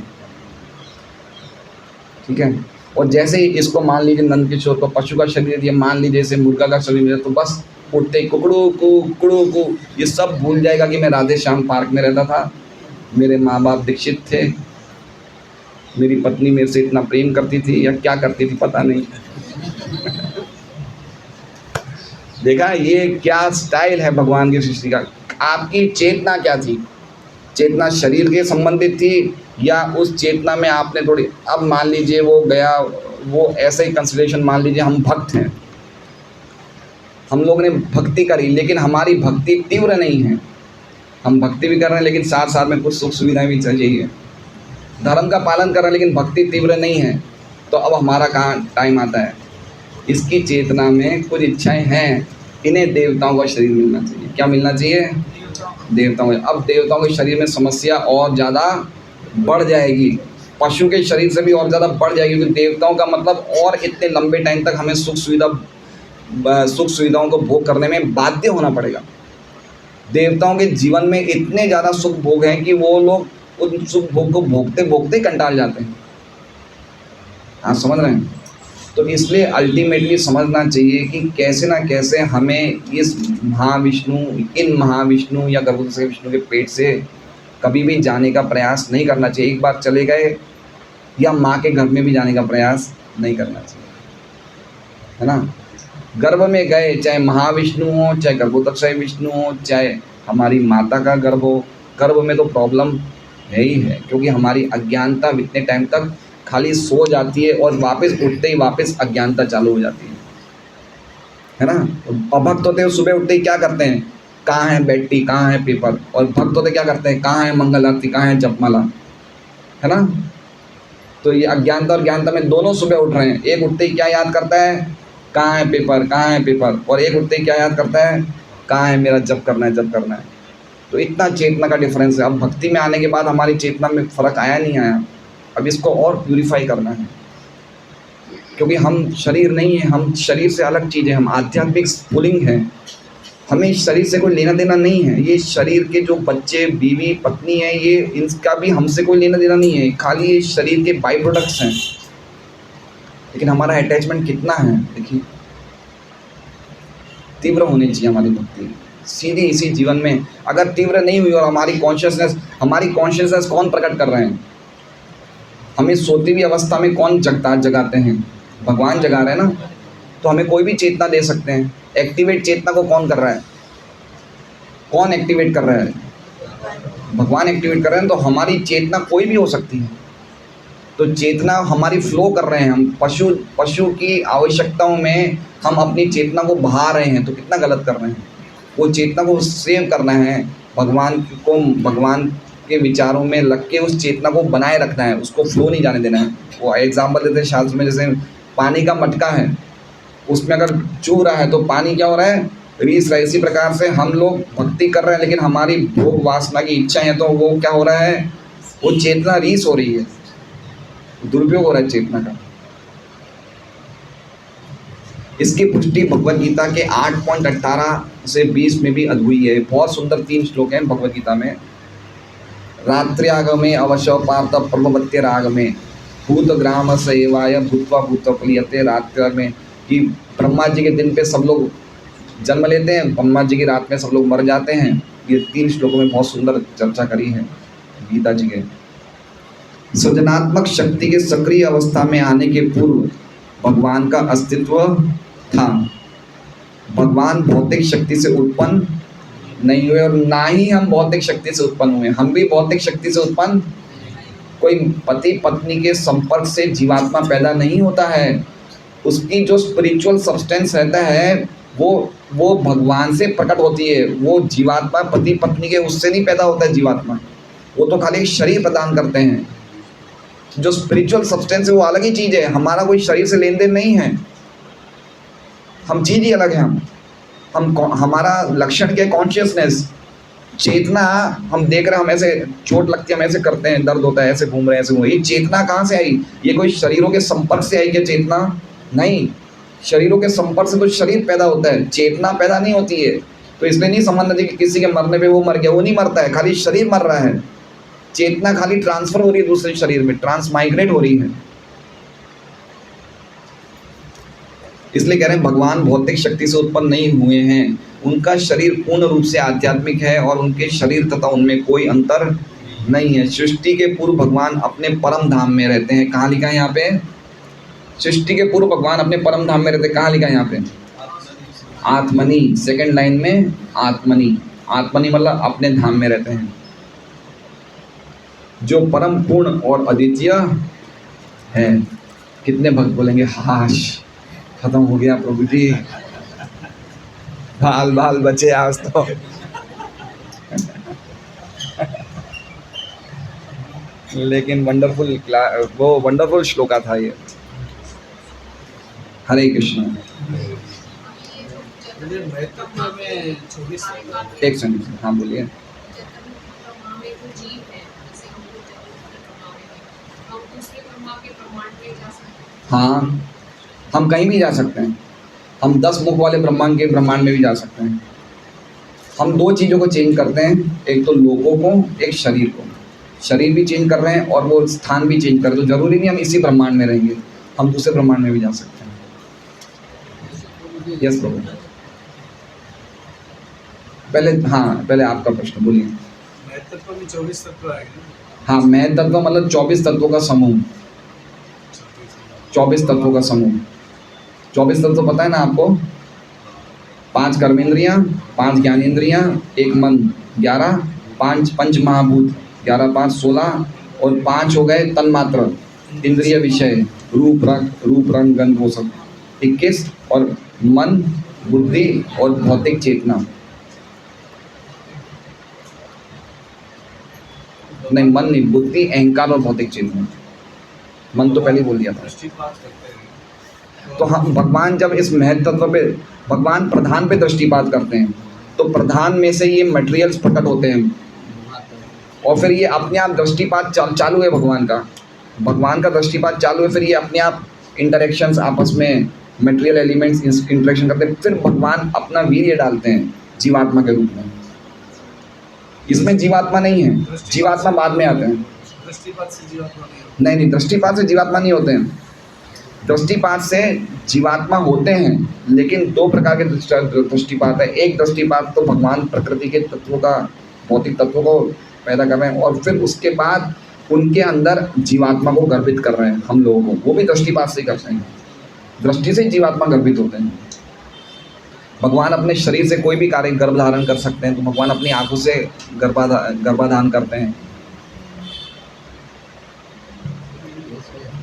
ठीक है। और जैसे ही इसको मान लीजिए नंद किशोर को पशु का शरीर दिया, मान लीजिए जैसे मुर्गा का शरीर दिया, तो बस उठते ही कुकड़ू को ये सब भूल जाएगा कि मैं राधे श्याम पार्क में रहता था, मेरे माँ बाप दीक्षित थे, मेरी पत्नी मेरे से इतना प्रेम करती थी या क्या करती थी पता नहीं। देखा ये क्या स्टाइल है भगवान की सृष्टि का। आपकी चेतना क्या थी? चेतना शरीर के संबंधित थी, या उस चेतना में आपने थोड़ी, अब मान लीजिए वो गया, वो ऐसे ही कंसिडरेशन, मान लीजिए हम भक्त हैं, हम लोगों ने भक्ति करी, लेकिन हमारी भक्ति तीव्र नहीं है। हम भक्ति भी कर रहे हैं लेकिन साथ साथ में कुछ सुख सुविधाएं भी चाहिए, धर्म का पालन कर रहे हैं लेकिन भक्ति तीव्र नहीं है, तो अब हमारा कहाँ टाइम आता है? इसकी चेतना में कुछ इच्छाएं हैं, इन्हें देवताओं का शरीर मिलना चाहिए। क्या मिलना चाहिए? देवताओं। अब देवताओं के शरीर में समस्या और ज़्यादा बढ़ जाएगी, पशु के शरीर से भी और ज़्यादा बढ़ जाएगी, क्योंकि देवताओं का मतलब और इतने लंबे टाइम तक हमें सुख सुविधाओं को भोग करने में बाध्य होना पड़ेगा। देवताओं के जीवन में इतने ज़्यादा सुख भोग हैं कि वो लोग उन सुख भोग को भोगते भोगते कंटाल जाते हैं। हाँ समझ रहे हैं? तो इसलिए अल्टीमेटली समझना चाहिए कि कैसे ना कैसे हमें इस इन महाविष्णु या गर्भोदक विष्णु के पेट से कभी भी जाने का प्रयास नहीं करना चाहिए। एक बार चले गए या माँ के गर्भ में भी जाने का प्रयास नहीं करना चाहिए, है ना। गर्भ में गए, चाहे महाविष्णु हो, चाहे गर्भोदक्षय विष्णु हो, चाहे हमारी माता का गर्भ हो, गर्भ में तो प्रॉब्लम है ही है, क्योंकि हमारी अज्ञानता इतने टाइम तक खाली सो जाती है और वापस उठते ही वापस अज्ञानता चालू हो जाती है ना। तो अभक्त होते हैं सुबह उठते ही क्या करते हैं, कहाँ है बैठी, कहाँ है पेपर, और भक्त होते क्या करते हैं, कहाँ है मंगल आरती, कहाँ है जपमाला, है ना। तो ये अज्ञानता और ज्ञानता में दोनों सुबह उठ रहे हैं। एक उठते ही क्या याद करता है, कहाँ है पेपर, कहाँ है पेपर, और एक उठते ही क्या याद करता है, कहाँ है मेरा जप करना है, जप करना है। तो इतना चेतना का डिफरेंस है। अब भक्ति में आने के बाद हमारी चेतना में फ़र्क आया नहीं आया, अब इसको और प्यूरिफाई करना है, क्योंकि हम शरीर नहीं है, हम शरीर से अलग चीज़ है, हम आध्यात्मिक स्फुलिंग है। हमें इस शरीर से कोई लेना देना नहीं है। ये शरीर के जो बच्चे, बीवी, पत्नी है, ये इनका भी हमसे कोई लेना देना नहीं है, खाली ये शरीर के बाई प्रोडक्ट्स हैं। लेकिन हमारा अटैचमेंट कितना है देखिए। तीव्र होनी चाहिए हमारी भक्ति सीधी इसी जीवन में। अगर तीव्र नहीं हुई और हमारी कॉन्शियसनेस कौन प्रकट कर रहे हैं, हमें सोती हुई अवस्था में कौन जगाते हैं, भगवान जगा रहे हैं ना। तो हमें कोई भी चेतना दे सकते हैं। एक्टिवेट चेतना को कौन कर रहा है, कौन एक्टिवेट कर रहा है, भगवान एक्टिवेट कर रहे हैं। तो हमारी चेतना कोई भी हो सकती है। तो चेतना हमारी फ्लो कर रहे हैं, हम पशु की आवश्यकताओं में हम अपनी चेतना को बहा रहे हैं, तो कितना गलत कर रहे हैं। वो चेतना को सेव करना है, भगवान के विचारों में लग के उस चेतना को बनाए रखना है, उसको फ्लो नहीं जाने देना है। वो एग्जाम्पल देते हैं शास्त्र में, जैसे पानी का मटका है, उसमें अगर चू रहा है तो पानी क्या हो रहा है, रीस रहा है। इसी प्रकार से हम लोग भक्ति कर रहे हैं, लेकिन हमारी भोग वासना की इच्छा है, तो वो क्या हो रहा है, वो चेतना रीस हो रही है, दुरुपयोग हो रहा है चेतना का। इसकी पुष्टि भगवद गीता के 8.18 से 20 में भी अद्भुत है। बहुत सुंदर 3 श्लोक हैं भगवद गीता में। रात्र्यागमे अवश्य पार्थ प्रभवत्य रागमे भूत ग्राम सेवाय भूतवा भूत प्रियते। रात्रि में कि ब्रह्मा जी के दिन पे सब लोग जन्म लेते हैं, ब्रह्मा जी की रात में सब लोग मर जाते हैं। ये 3 श्लोकों में बहुत सुंदर चर्चा करी है गीता जी के। सृजनात्मक शक्ति के सक्रिय अवस्था में आने के पूर्व भगवान का अस्तित्व था। भगवान भौतिक शक्ति से उत्पन्न नहीं हुए और ना ही हम भौतिक शक्ति से उत्पन्न हुए। हम भी भौतिक शक्ति से उत्पन्न, कोई पति पत्नी के संपर्क से जीवात्मा पैदा नहीं होता है। उसकी जो स्पिरिचुअल सब्सटेंस रहता है वो भगवान से प्रकट होती है। वो जीवात्मा पति पत्नी के उससे नहीं पैदा होता है जीवात्मा, वो तो खाली शरीर प्रदान करते हैं। जो स्पिरिचुअल सब्सटेंस है वो अलग ही चीज़ है। हमारा कोई शरीर से लेन देन नहीं है, हम चीज़ ही अलग है। हमारा लक्षण क्या, कॉन्शियसनेस, चेतना। हम देख रहे हैं, हम ऐसे चोट लगती है, हम ऐसे करते हैं, दर्द होता है, ऐसे घूम रहे हैं, ऐसे घूम। ये चेतना कहाँ से आई? ये कोई शरीरों के संपर्क से आई क्या चेतना? नहीं, शरीरों के संपर्क से तो शरीर पैदा होता है, चेतना पैदा नहीं होती है। तो इसलिए नहीं समझना चाहिए कि किसी के मरने पे वो मर गया, वो नहीं मरता है, खाली शरीर मर रहा है। चेतना खाली ट्रांसफर हो रही है दूसरे शरीर में, ट्रांसमाइग्रेट हो रही है। इसलिए कह रहे हैं भगवान भौतिक शक्ति से उत्पन्न नहीं हुए हैं। उनका शरीर पूर्ण रूप से आध्यात्मिक है और उनके शरीर तथा उनमें कोई अंतर नहीं है। सृष्टि के पूर्व भगवान अपने परम धाम में रहते हैं। कहाँ लिखा है यहाँ पे? सृष्टि के पूर्व भगवान अपने परम धाम में रहते हैं। कहाँ लिखा है यहाँ पे? आत्मनि, सेकंड लाइन में आत्मनि। आत्मनि मतलब अपने धाम में रहते हैं, जो परम पूर्ण और अद्वितीय है। कितने भक्त बोलेंगे हाश, खत्म हो गया प्रभु जी, बाल बाल बचे आज तो। लेकिन वंडरफुल श्लोका था ये। हरे कृष्ण। एक सेकंड, हाँ बोलिए। हाँ, हम कहीं भी जा सकते हैं। हम 10 मुख वाले ब्रह्मांड के ब्रह्मांड में भी जा सकते हैं। हम 2 चीज़ों को चेंज करते हैं, एक तो लोगों को, एक शरीर को। शरीर भी चेंज कर रहे हैं और वो स्थान भी चेंज कर रहे हैं। तो जरूरी नहीं हम इसी ब्रह्मांड में रहेंगे, हम दूसरे ब्रह्मांड में भी जा सकते हैं। यस प्रभु। पहले आपका प्रश्न बोलिए। महत्व में 24 तत्व आएंगे। हाँ, महत्व मतलब 24 तत्वों का समूह। 24 तत्वों का समूह। 24 तत्व पता है ना आपको? 5 कर्मेंद्रियाँ, 5 ज्ञानेंद्रियाँ, 1 मन, 11, 5 पंच महाभूत, 11 5 16 और 5 हो गए तन्मात्र, इंद्रिय विषय, रूप रंग गंध वो सब, 21 और मन, बुद्धि और भौतिक चेतना। नहीं, मन नहीं, बुद्धि, अहंकार और भौतिक चेतना। मन तो पहले ही बोल दिया था। दृष्टिपात करते हैं तो हम भगवान जब इस महत्व पे, भगवान प्रधान पे दृष्टिपात करते हैं, तो प्रधान में से ये मटेरियल्स प्रकट होते हैं और फिर ये अपने आप दृष्टिपात चालू है भगवान का दृष्टिपात चालू है। फिर ये अपने आप इंटरेक्शंस आपस में मटेरियल एलिमेंट्स इंटरेक्शन करते हैं, फिर भगवान अपना वीर्य डालते हैं जीवात्मा के रूप में। इसमें जीवात्मा नहीं है, जीवात्मा बाद में आते हैं। दृष्टिपात से जीवात्मा नहीं होता। नहीं, दृष्टिपात से जीवात्मा नहीं होते हैं। दृष्टिपात से जीवात्मा होते हैं, लेकिन 2 प्रकार के दृष्टिपात है। एक दृष्टिपात तो भगवान प्रकृति के तत्वों का, भौतिक तत्वों को पैदा कर रहे हैं और फिर उसके बाद उनके अंदर जीवात्मा को गर्भित कर रहे हैं हम लोगों को, वो भी दृष्टिपात से कर रहे हैं। दृष्टि से जीवात्मा गर्भित होते हैं। भगवान अपने शरीर से कोई भी कार्य गर्भ धारण कर सकते हैं, तो भगवान अपनी आंखों से गर्भाधान करते हैं।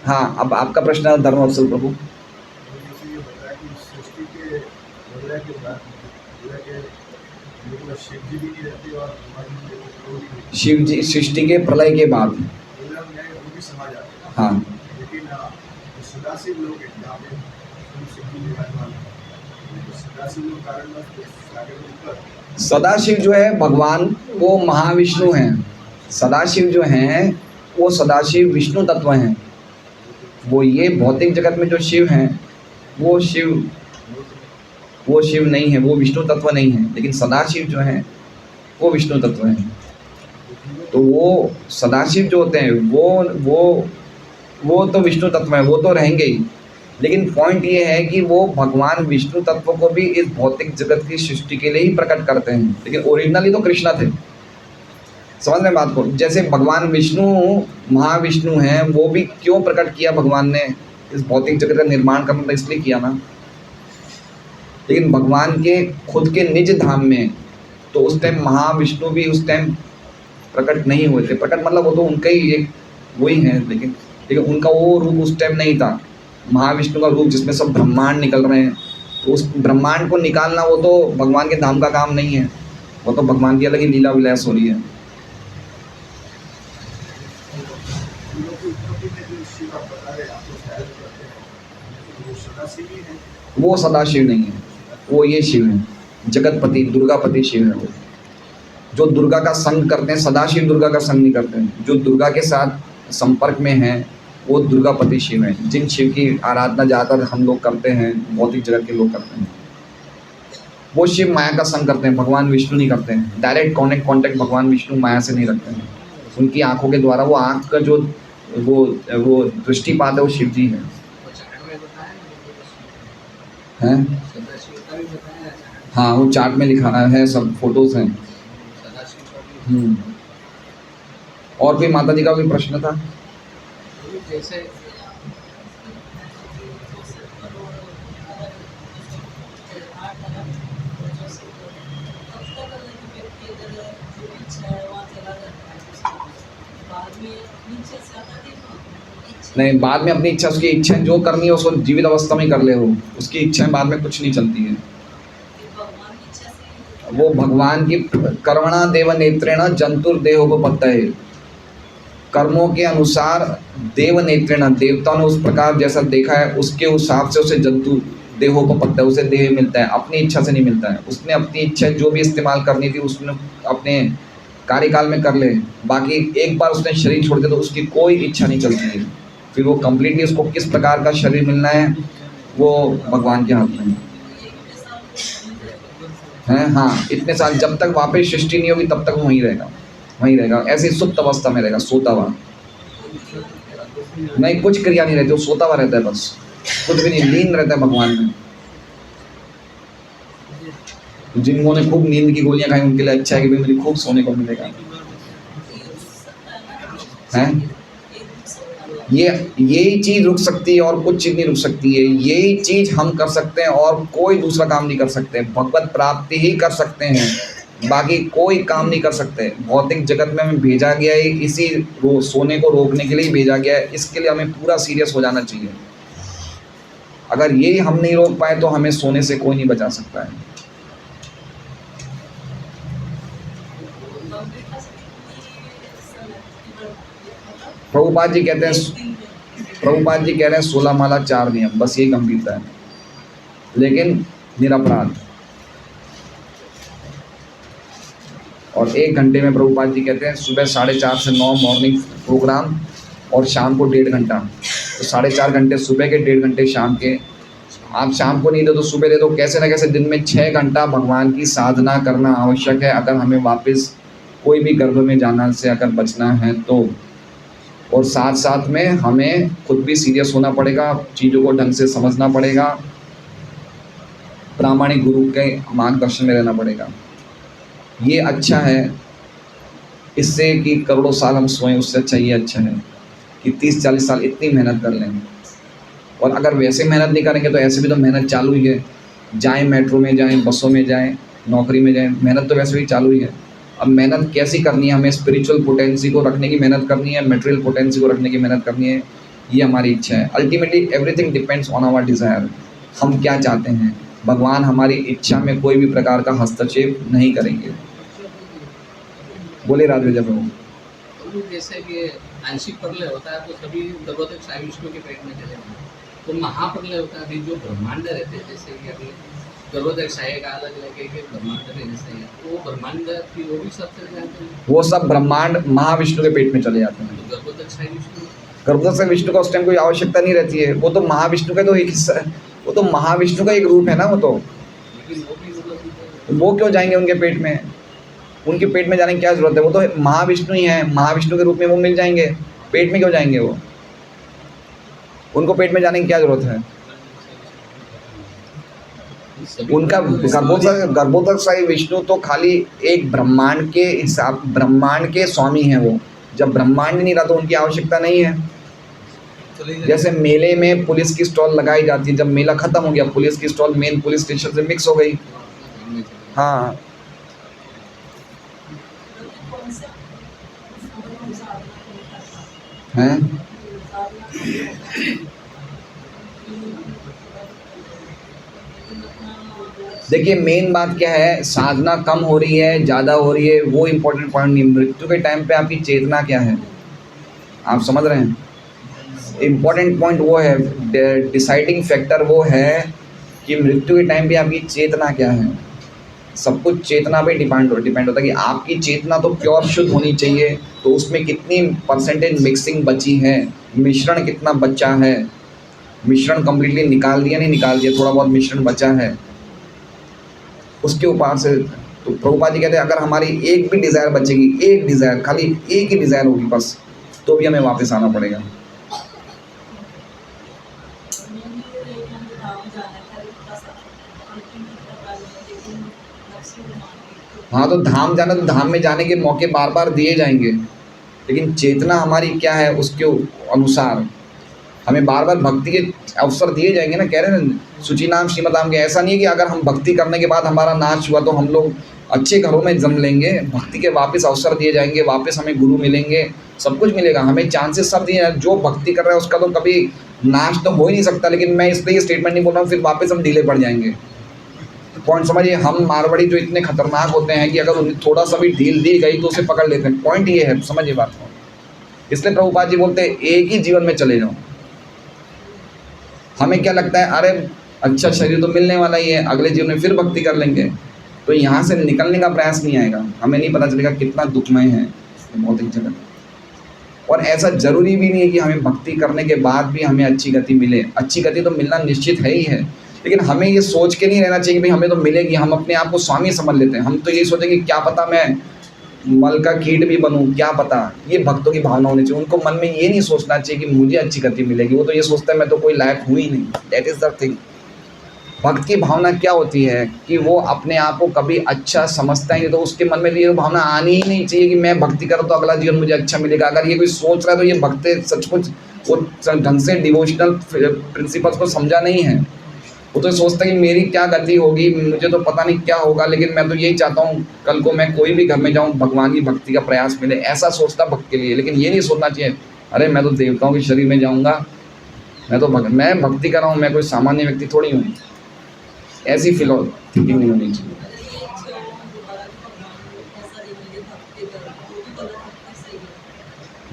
हाँ, अब आपका प्रश्न है धर्म अवसर प्रभु। मुझे ये बताया कि सृष्टि के प्रलय के बाद शिव जी भी नहीं रहते और शिव जी सृष्टि के प्रलय के बाद, वो भी समाज आते हैं। हाँ, लेकिन सदाशिव लोग हैं जहाँ पे शिव जी विराजमान हैं, सदाशिव लोग कारण सदाशिव जो है भगवान वो महाविष्णु हैं। सदाशिव जो हैं वो सदाशिव विष्णु तत्व हैं। वो ये भौतिक जगत में जो शिव हैं वो शिव नहीं है, वो विष्णु तत्व नहीं है। लेकिन सदाशिव जो हैं वो विष्णु तत्व हैं। तो वो सदाशिव जो होते हैं वो तो विष्णु तत्व है, वो तो रहेंगे ही। लेकिन पॉइंट ये है कि वो भगवान विष्णु तत्व को भी इस भौतिक जगत की सृष्टि के लिए ही प्रकट करते हैं, लेकिन ओरिजिनली तो कृष्णा थे। समझ रहे बात को? जैसे भगवान विष्णु महाविष्णु हैं, वो भी क्यों प्रकट किया भगवान ने? इस भौतिक जगत का निर्माण करना तो इसलिए किया ना। लेकिन भगवान के खुद के निज धाम में तो उस टाइम महाविष्णु भी उस टाइम प्रकट नहीं हुए थे। प्रकट मतलब वो तो उनका ही एक वही है, लेकिन उनका वो रूप उस टाइम नहीं था। महाविष्णु का रूप जिसमें सब ब्रह्मांड निकल रहे हैं, तो उस ब्रह्मांड को निकालना वो तो भगवान के धाम का काम नहीं है। वो तो भगवान की अलग ही लीला विलास हो रही है। वो सदाशिव नहीं है, वो ये शिव है, जगतपति दुर्गापति शिव है। वो जो दुर्गा का संग करते हैं, सदाशिव दुर्गा का संग नहीं करते हैं। जो दुर्गा के साथ संपर्क में हैं वो दुर्गापति शिव हैं। जिन शिव की आराधना ज़्यादातर हम लोग करते हैं, भौतिक जगत के लोग करते हैं, वो शिव माया का संग करते हैं, भगवान विष्णु नहीं करते हैं। डायरेक्ट कॉन्टेक्ट भगवान विष्णु माया से नहीं रखते हैं। उनकी आँखों के द्वारा वो आँख का जो वो दृष्टिपात है वो शिव जी है। हैं? हाँ, वो चार्ट में लिखा है, सब फोटोज हैं। और भी माता जी का कोई प्रश्न था? जैसे नहीं, बाद में अपनी इच्छा, उसकी इच्छाएं जो करनी है उसको जीवित अवस्था में कर ले। हो उसकी इच्छाएं बाद में कुछ नहीं चलती है। वो भगवान की कर्मणा देव नेत्रेण जंतुर्देहोपपत्तये, कर्मों के अनुसार देव नेत्रेण, देवताओं ने उस प्रकार जैसा देखा है उसके हिसाब से उसे जंतु देहोपपत्तये, उसे देह मिलता है। अपनी इच्छा से नहीं मिलता है। उसने अपनी इच्छा जो भी इस्तेमाल करनी थी उसने अपने कार्यकाल में कर ले। बाकी एक बार उसने शरीर छोड़ दिया तो उसकी कोई इच्छा नहीं चलती है। फिर वो कम्प्लीटली उसको किस प्रकार का शरीर मिलना है वो भगवान के हाथ में है। हाँ, इतने साल जब तक वापस सृष्टि नहीं होगी तब तक वो वहीं रहेगा। ऐसे सुप्त अवस्था में रहेगा, सोता हुआ। नहीं, कुछ क्रिया नहीं रहती, वो सोता हुआ रहता है, बस कुछ भी नहीं, लीन रहता है भगवान में। जिन्होंने खूब नींद की गोलियां खाई उनके लिए अच्छा है कि भाई मुझे खूब सोने को मिलेगा। हैं? यही चीज़ रुक सकती है और कुछ चीज़ नहीं रुक सकती है। यही चीज़ हम कर सकते हैं और कोई दूसरा काम नहीं कर सकते। भगवत प्राप्ति ही कर सकते हैं, बाकी कोई काम नहीं कर सकते। भौतिक जगत में हमें भेजा गया है इसी सोने को रोकने के लिए ही भेजा गया है। इसके लिए हमें पूरा सीरियस हो जाना चाहिए। अगर ये हम नहीं रोक पाए तो हमें सोने से कोई नहीं बचा सकता है। प्रभुपाद जी कहते हैं, प्रभुपाद जी कह रहे हैं 16 माला 4 नियम, बस यही गंभीरता है, लेकिन निरपराध। और 1 घंटे में प्रभुपाद जी कहते हैं सुबह 4:30 से 9 मॉर्निंग प्रोग्राम और शाम को 1.5 घंटा। तो 4.5 घंटे सुबह के, 1.5 घंटे शाम के। आप शाम को नहीं दे तो सुबह दे दो। कैसे ना कैसे दिन में 6 घंटा भगवान की साधना करना आवश्यक है, अगर हमें वापस कोई भी गर्भ में जाना से अगर बचना है तो। और साथ साथ में हमें खुद भी सीरियस होना पड़ेगा, चीज़ों को ढंग से समझना पड़ेगा, प्रामाणिक गुरु के मार्गदर्शन में रहना पड़ेगा। ये अच्छा है इससे कि करोड़ों साल हम सोएं, उससे अच्छा ये अच्छा है कि 30-40 साल इतनी मेहनत कर लें। और अगर वैसे मेहनत नहीं करेंगे तो ऐसे भी तो मेहनत चालू ही है। जाएं मेट्रो में जाएं, बसों में जाएं, नौकरी में जाएं, मेहनत तो वैसे भी चालू ही है। अब मेहनत कैसी करनी है, हमें स्पिरिचुअल पोटेंसी को रखने की मेहनत करनी है, मटेरियल पोटेंसी को रखने की मेहनत करनी है, ये हमारी इच्छा है। Ultimately everything depends on our desire. हम क्या चाहते हैं, भगवान हमारी इच्छा में कोई भी प्रकार का हस्तक्षेप नहीं करेंगे। बोले राधे जब तो जैसे कि आंशिक प्रलय होता है तो सभी गर्भोदक साई विष्णु के पेट में चले जाते हैं। तो महाप्रलय होता है, अभी जो ब्रह्मांड रहते हैं, जैसे कि अभी गर्भोदक साई का अलग अलग एक ब्रह्मांड जैसे है, तो वो ब्रह्मांड की वो भी सब चले जाते हैं। वो सब ब्रह्मांड महाविष्णु के पेट में चले जाते हैं। तो गर्भोदक साई विष्णु, गर्भोदक साई विष्णु का उस टाइम कोई आवश्यकता नहीं रहती है। वो तो महाविष्णु का तो एक हिस्सा है, वो तो महाविष्णु का एक रूप है ना। वो तो लेकिन वो भी मतलब वो क्यों जाएंगे उनके पेट में? उनके पेट में जाने की क्या जरूरत है? वो तो महाविष्णु ही है, महाविष्णु के रूप में वो मिल जाएंगे। पेट में क्यों जाएंगे वो? उनको पेट में जाने की क्या जरूरत है? उनका गर्भोदक साई विष्णु तो खाली एक ब्रह्मांड के हिसाब, ब्रह्मांड के स्वामी हैं वो। जब ब्रह्मांड नहीं रहा तो उनकी आवश्यकता नहीं है। जैसे मेले में पुलिस की स्टॉल लगाई जाती है, जब मेला खत्म हो गया पुलिस की स्टॉल मेन पुलिस स्टेशन से मिक्स हो गई। हाँ, हैं? देखिए मेन बात क्या है, साधना कम हो रही है ज़्यादा हो रही है वो इम्पोर्टेंट पॉइंट नहीं। मृत्यु के टाइम पे आपकी चेतना क्या है, आप समझ रहे हैं? इम्पोर्टेंट पॉइंट वो है, डिसाइडिंग फैक्टर वो है कि मृत्यु के टाइम पे आपकी चेतना क्या है। सब कुछ चेतना पे डिपेंड होता है कि आपकी चेतना तो प्योर शुद्ध होनी चाहिए, तो उसमें कितनी परसेंटेज मिक्सिंग बची है, मिश्रण कितना बचा है, मिश्रण कम्प्लीटली निकाल दिया नहीं निकाल दिया, थोड़ा बहुत मिश्रण बचा है, उसके ऊपर से। तो प्रभुपाद जी कहते हैं अगर हमारी एक भी डिज़ायर बचेगी, एक डिज़ायर, खाली एक ही डिज़ायर होगी बस, तो भी हमें वापस आना पड़ेगा। हाँ, तो धाम जाना, तो धाम में जाने के मौके बार बार दिए जाएंगे, लेकिन चेतना हमारी क्या है उसके अनुसार हमें बार बार भक्ति के अवसर दिए जाएंगे ना। कह रहे हैं सूची नाम श्रीमदाम के, ऐसा नहीं है कि अगर हम भक्ति करने के बाद हमारा नाश हुआ तो हम लोग अच्छे घरों में जन्म लेंगे। भक्ति के वापस अवसर दिए जाएंगे, वापस हमें गुरु मिलेंगे, सब कुछ मिलेगा, हमें चांसेस सब दिए। जो भक्ति कर रहा है उसका तो कभी नाश तो हो ही नहीं सकता, लेकिन मैं इसलिए ये स्टेटमेंट नहीं बोल रहा हूँ फिर वापस हम ढीले पड़ जाएंगे। पॉइंट समझिए, हम मारवाड़ी जो इतने खतरनाक होते हैं कि अगर उन्हें थोड़ा सा भी ढील दी गई तो उसे पकड़ लेते हैं। पॉइंट ये है, समझिए बात को। इसलिए प्रभुपाद जी बोलते हैं एक ही जीवन में चले जाओ। हमें क्या लगता है, अरे अच्छा शरीर तो मिलने वाला ही है, अगले जीवन में फिर भक्ति कर लेंगे, तो यहाँ से निकलने का प्रयास नहीं आएगा। हमें नहीं पता चलेगा कितना दुखमय है भौतिक जगत। और ऐसा जरूरी भी नहीं है कि हमें भक्ति करने के बाद भी हमें अच्छी गति मिले। अच्छी गति तो मिलना निश्चित है ही है, लेकिन हमें ये सोच के नहीं रहना चाहिए कि भाई हमें तो मिलेगी, हम अपने आप को स्वामी समझ लेते हैं। हम तो ये सोचेंगे क्या पता मैं मल का कीट भी बनूं, क्या पता। ये भक्तों की भावना होनी चाहिए। उनको मन में ये नहीं सोचना चाहिए कि मुझे अच्छी गति मिलेगी, वो तो ये सोचता है मैं तो कोई लायक हूँ ही नहीं। That is the thing. भक्त की भावना क्या होती है कि वो अपने आप को कभी अच्छा समझता ही नहीं, तो उसके मन में ये भावना आनी ही नहीं चाहिए कि मैं भक्ति करूँ तो अगला जीवन मुझे अच्छा मिलेगा। अगर ये कोई सोच रहा है तो ये भक्त सचमुच वो ढंग से डिवोशनल प्रिंसिपल्स को समझा नहीं है। वो तो सोचता है कि मेरी क्या गति होगी, मुझे तो पता नहीं क्या होगा, लेकिन मैं तो यही चाहता हूँ कल को मैं कोई भी घर में जाऊँ भगवान की भक्ति का प्रयास मिले, ऐसा सोचता भक्त के लिए। लेकिन ये नहीं सोचना चाहिए अरे मैं तो देवताओं के शरीर में जाऊँगा, मैं भक्ति कर रहा हूँ, मैं कोई सामान्य व्यक्ति थोड़ी हूँ। ऐसी थिंकिंग नहीं होनी चाहिए।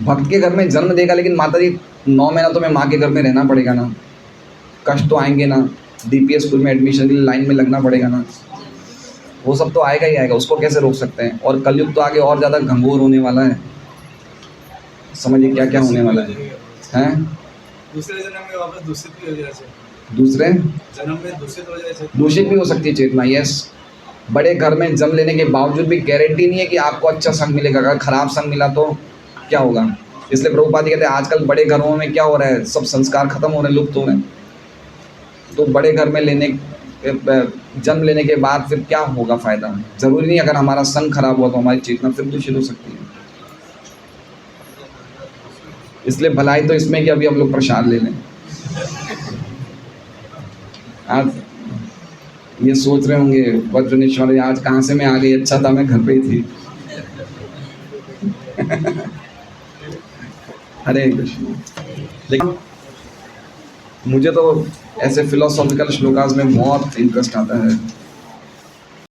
भक्त के घर में जन्म देगा, लेकिन माता जी 9 महीना तो मैं माँ के घर में रहना पड़ेगा ना, कष्ट तो आएंगे ना, डीपीएस स्कूल में एडमिशन के लिए लाइन में लगना पड़ेगा ना, वो सब तो आएगा ही आएगा, उसको कैसे रोक सकते हैं। और कलयुग तो आगे और ज़्यादा घंघोर होने वाला है, समझिए क्या क्या होने वाला है। हैं दूसरे जन्म में वापस दूषित भी हो जाए, दूसरे जन्म में दूषित हो जाए, दूषित भी हो सकती है चेतना। यस, बड़े घर में जन्म लेने के बावजूद भी गारंटी नहीं है कि आपको अच्छा संग मिलेगा। अगर खराब संग मिला तो क्या होगा। इसलिए प्रभुपाद जी कहते हैं आजकल बड़े घरों में क्या हो रहा है, सब संस्कार खत्म हो रहे हैं, लुप्त हो रहे हैं। तो बड़े घर में जन्म लेने के बाद फिर क्या होगा फ़ायदा। ज़रूरी नहीं अगर हमारा संग खराब हुआ तो हमारी चेतना फिर दूषित हो सकती है। इसलिए भलाई तो इसमें कि अभी हम लोग प्रसाद ले लें। आज ये सोच रहे होंगे वज्रनेश्वर आज कहाँ से मैं आ गई, अच्छा था मैं घर पे ही थी। हरे कृष्ण। लेकिन मुझे तो ऐसे फिलोसॉफिकल श्लोकास में बहुत इंटरेस्ट आता है।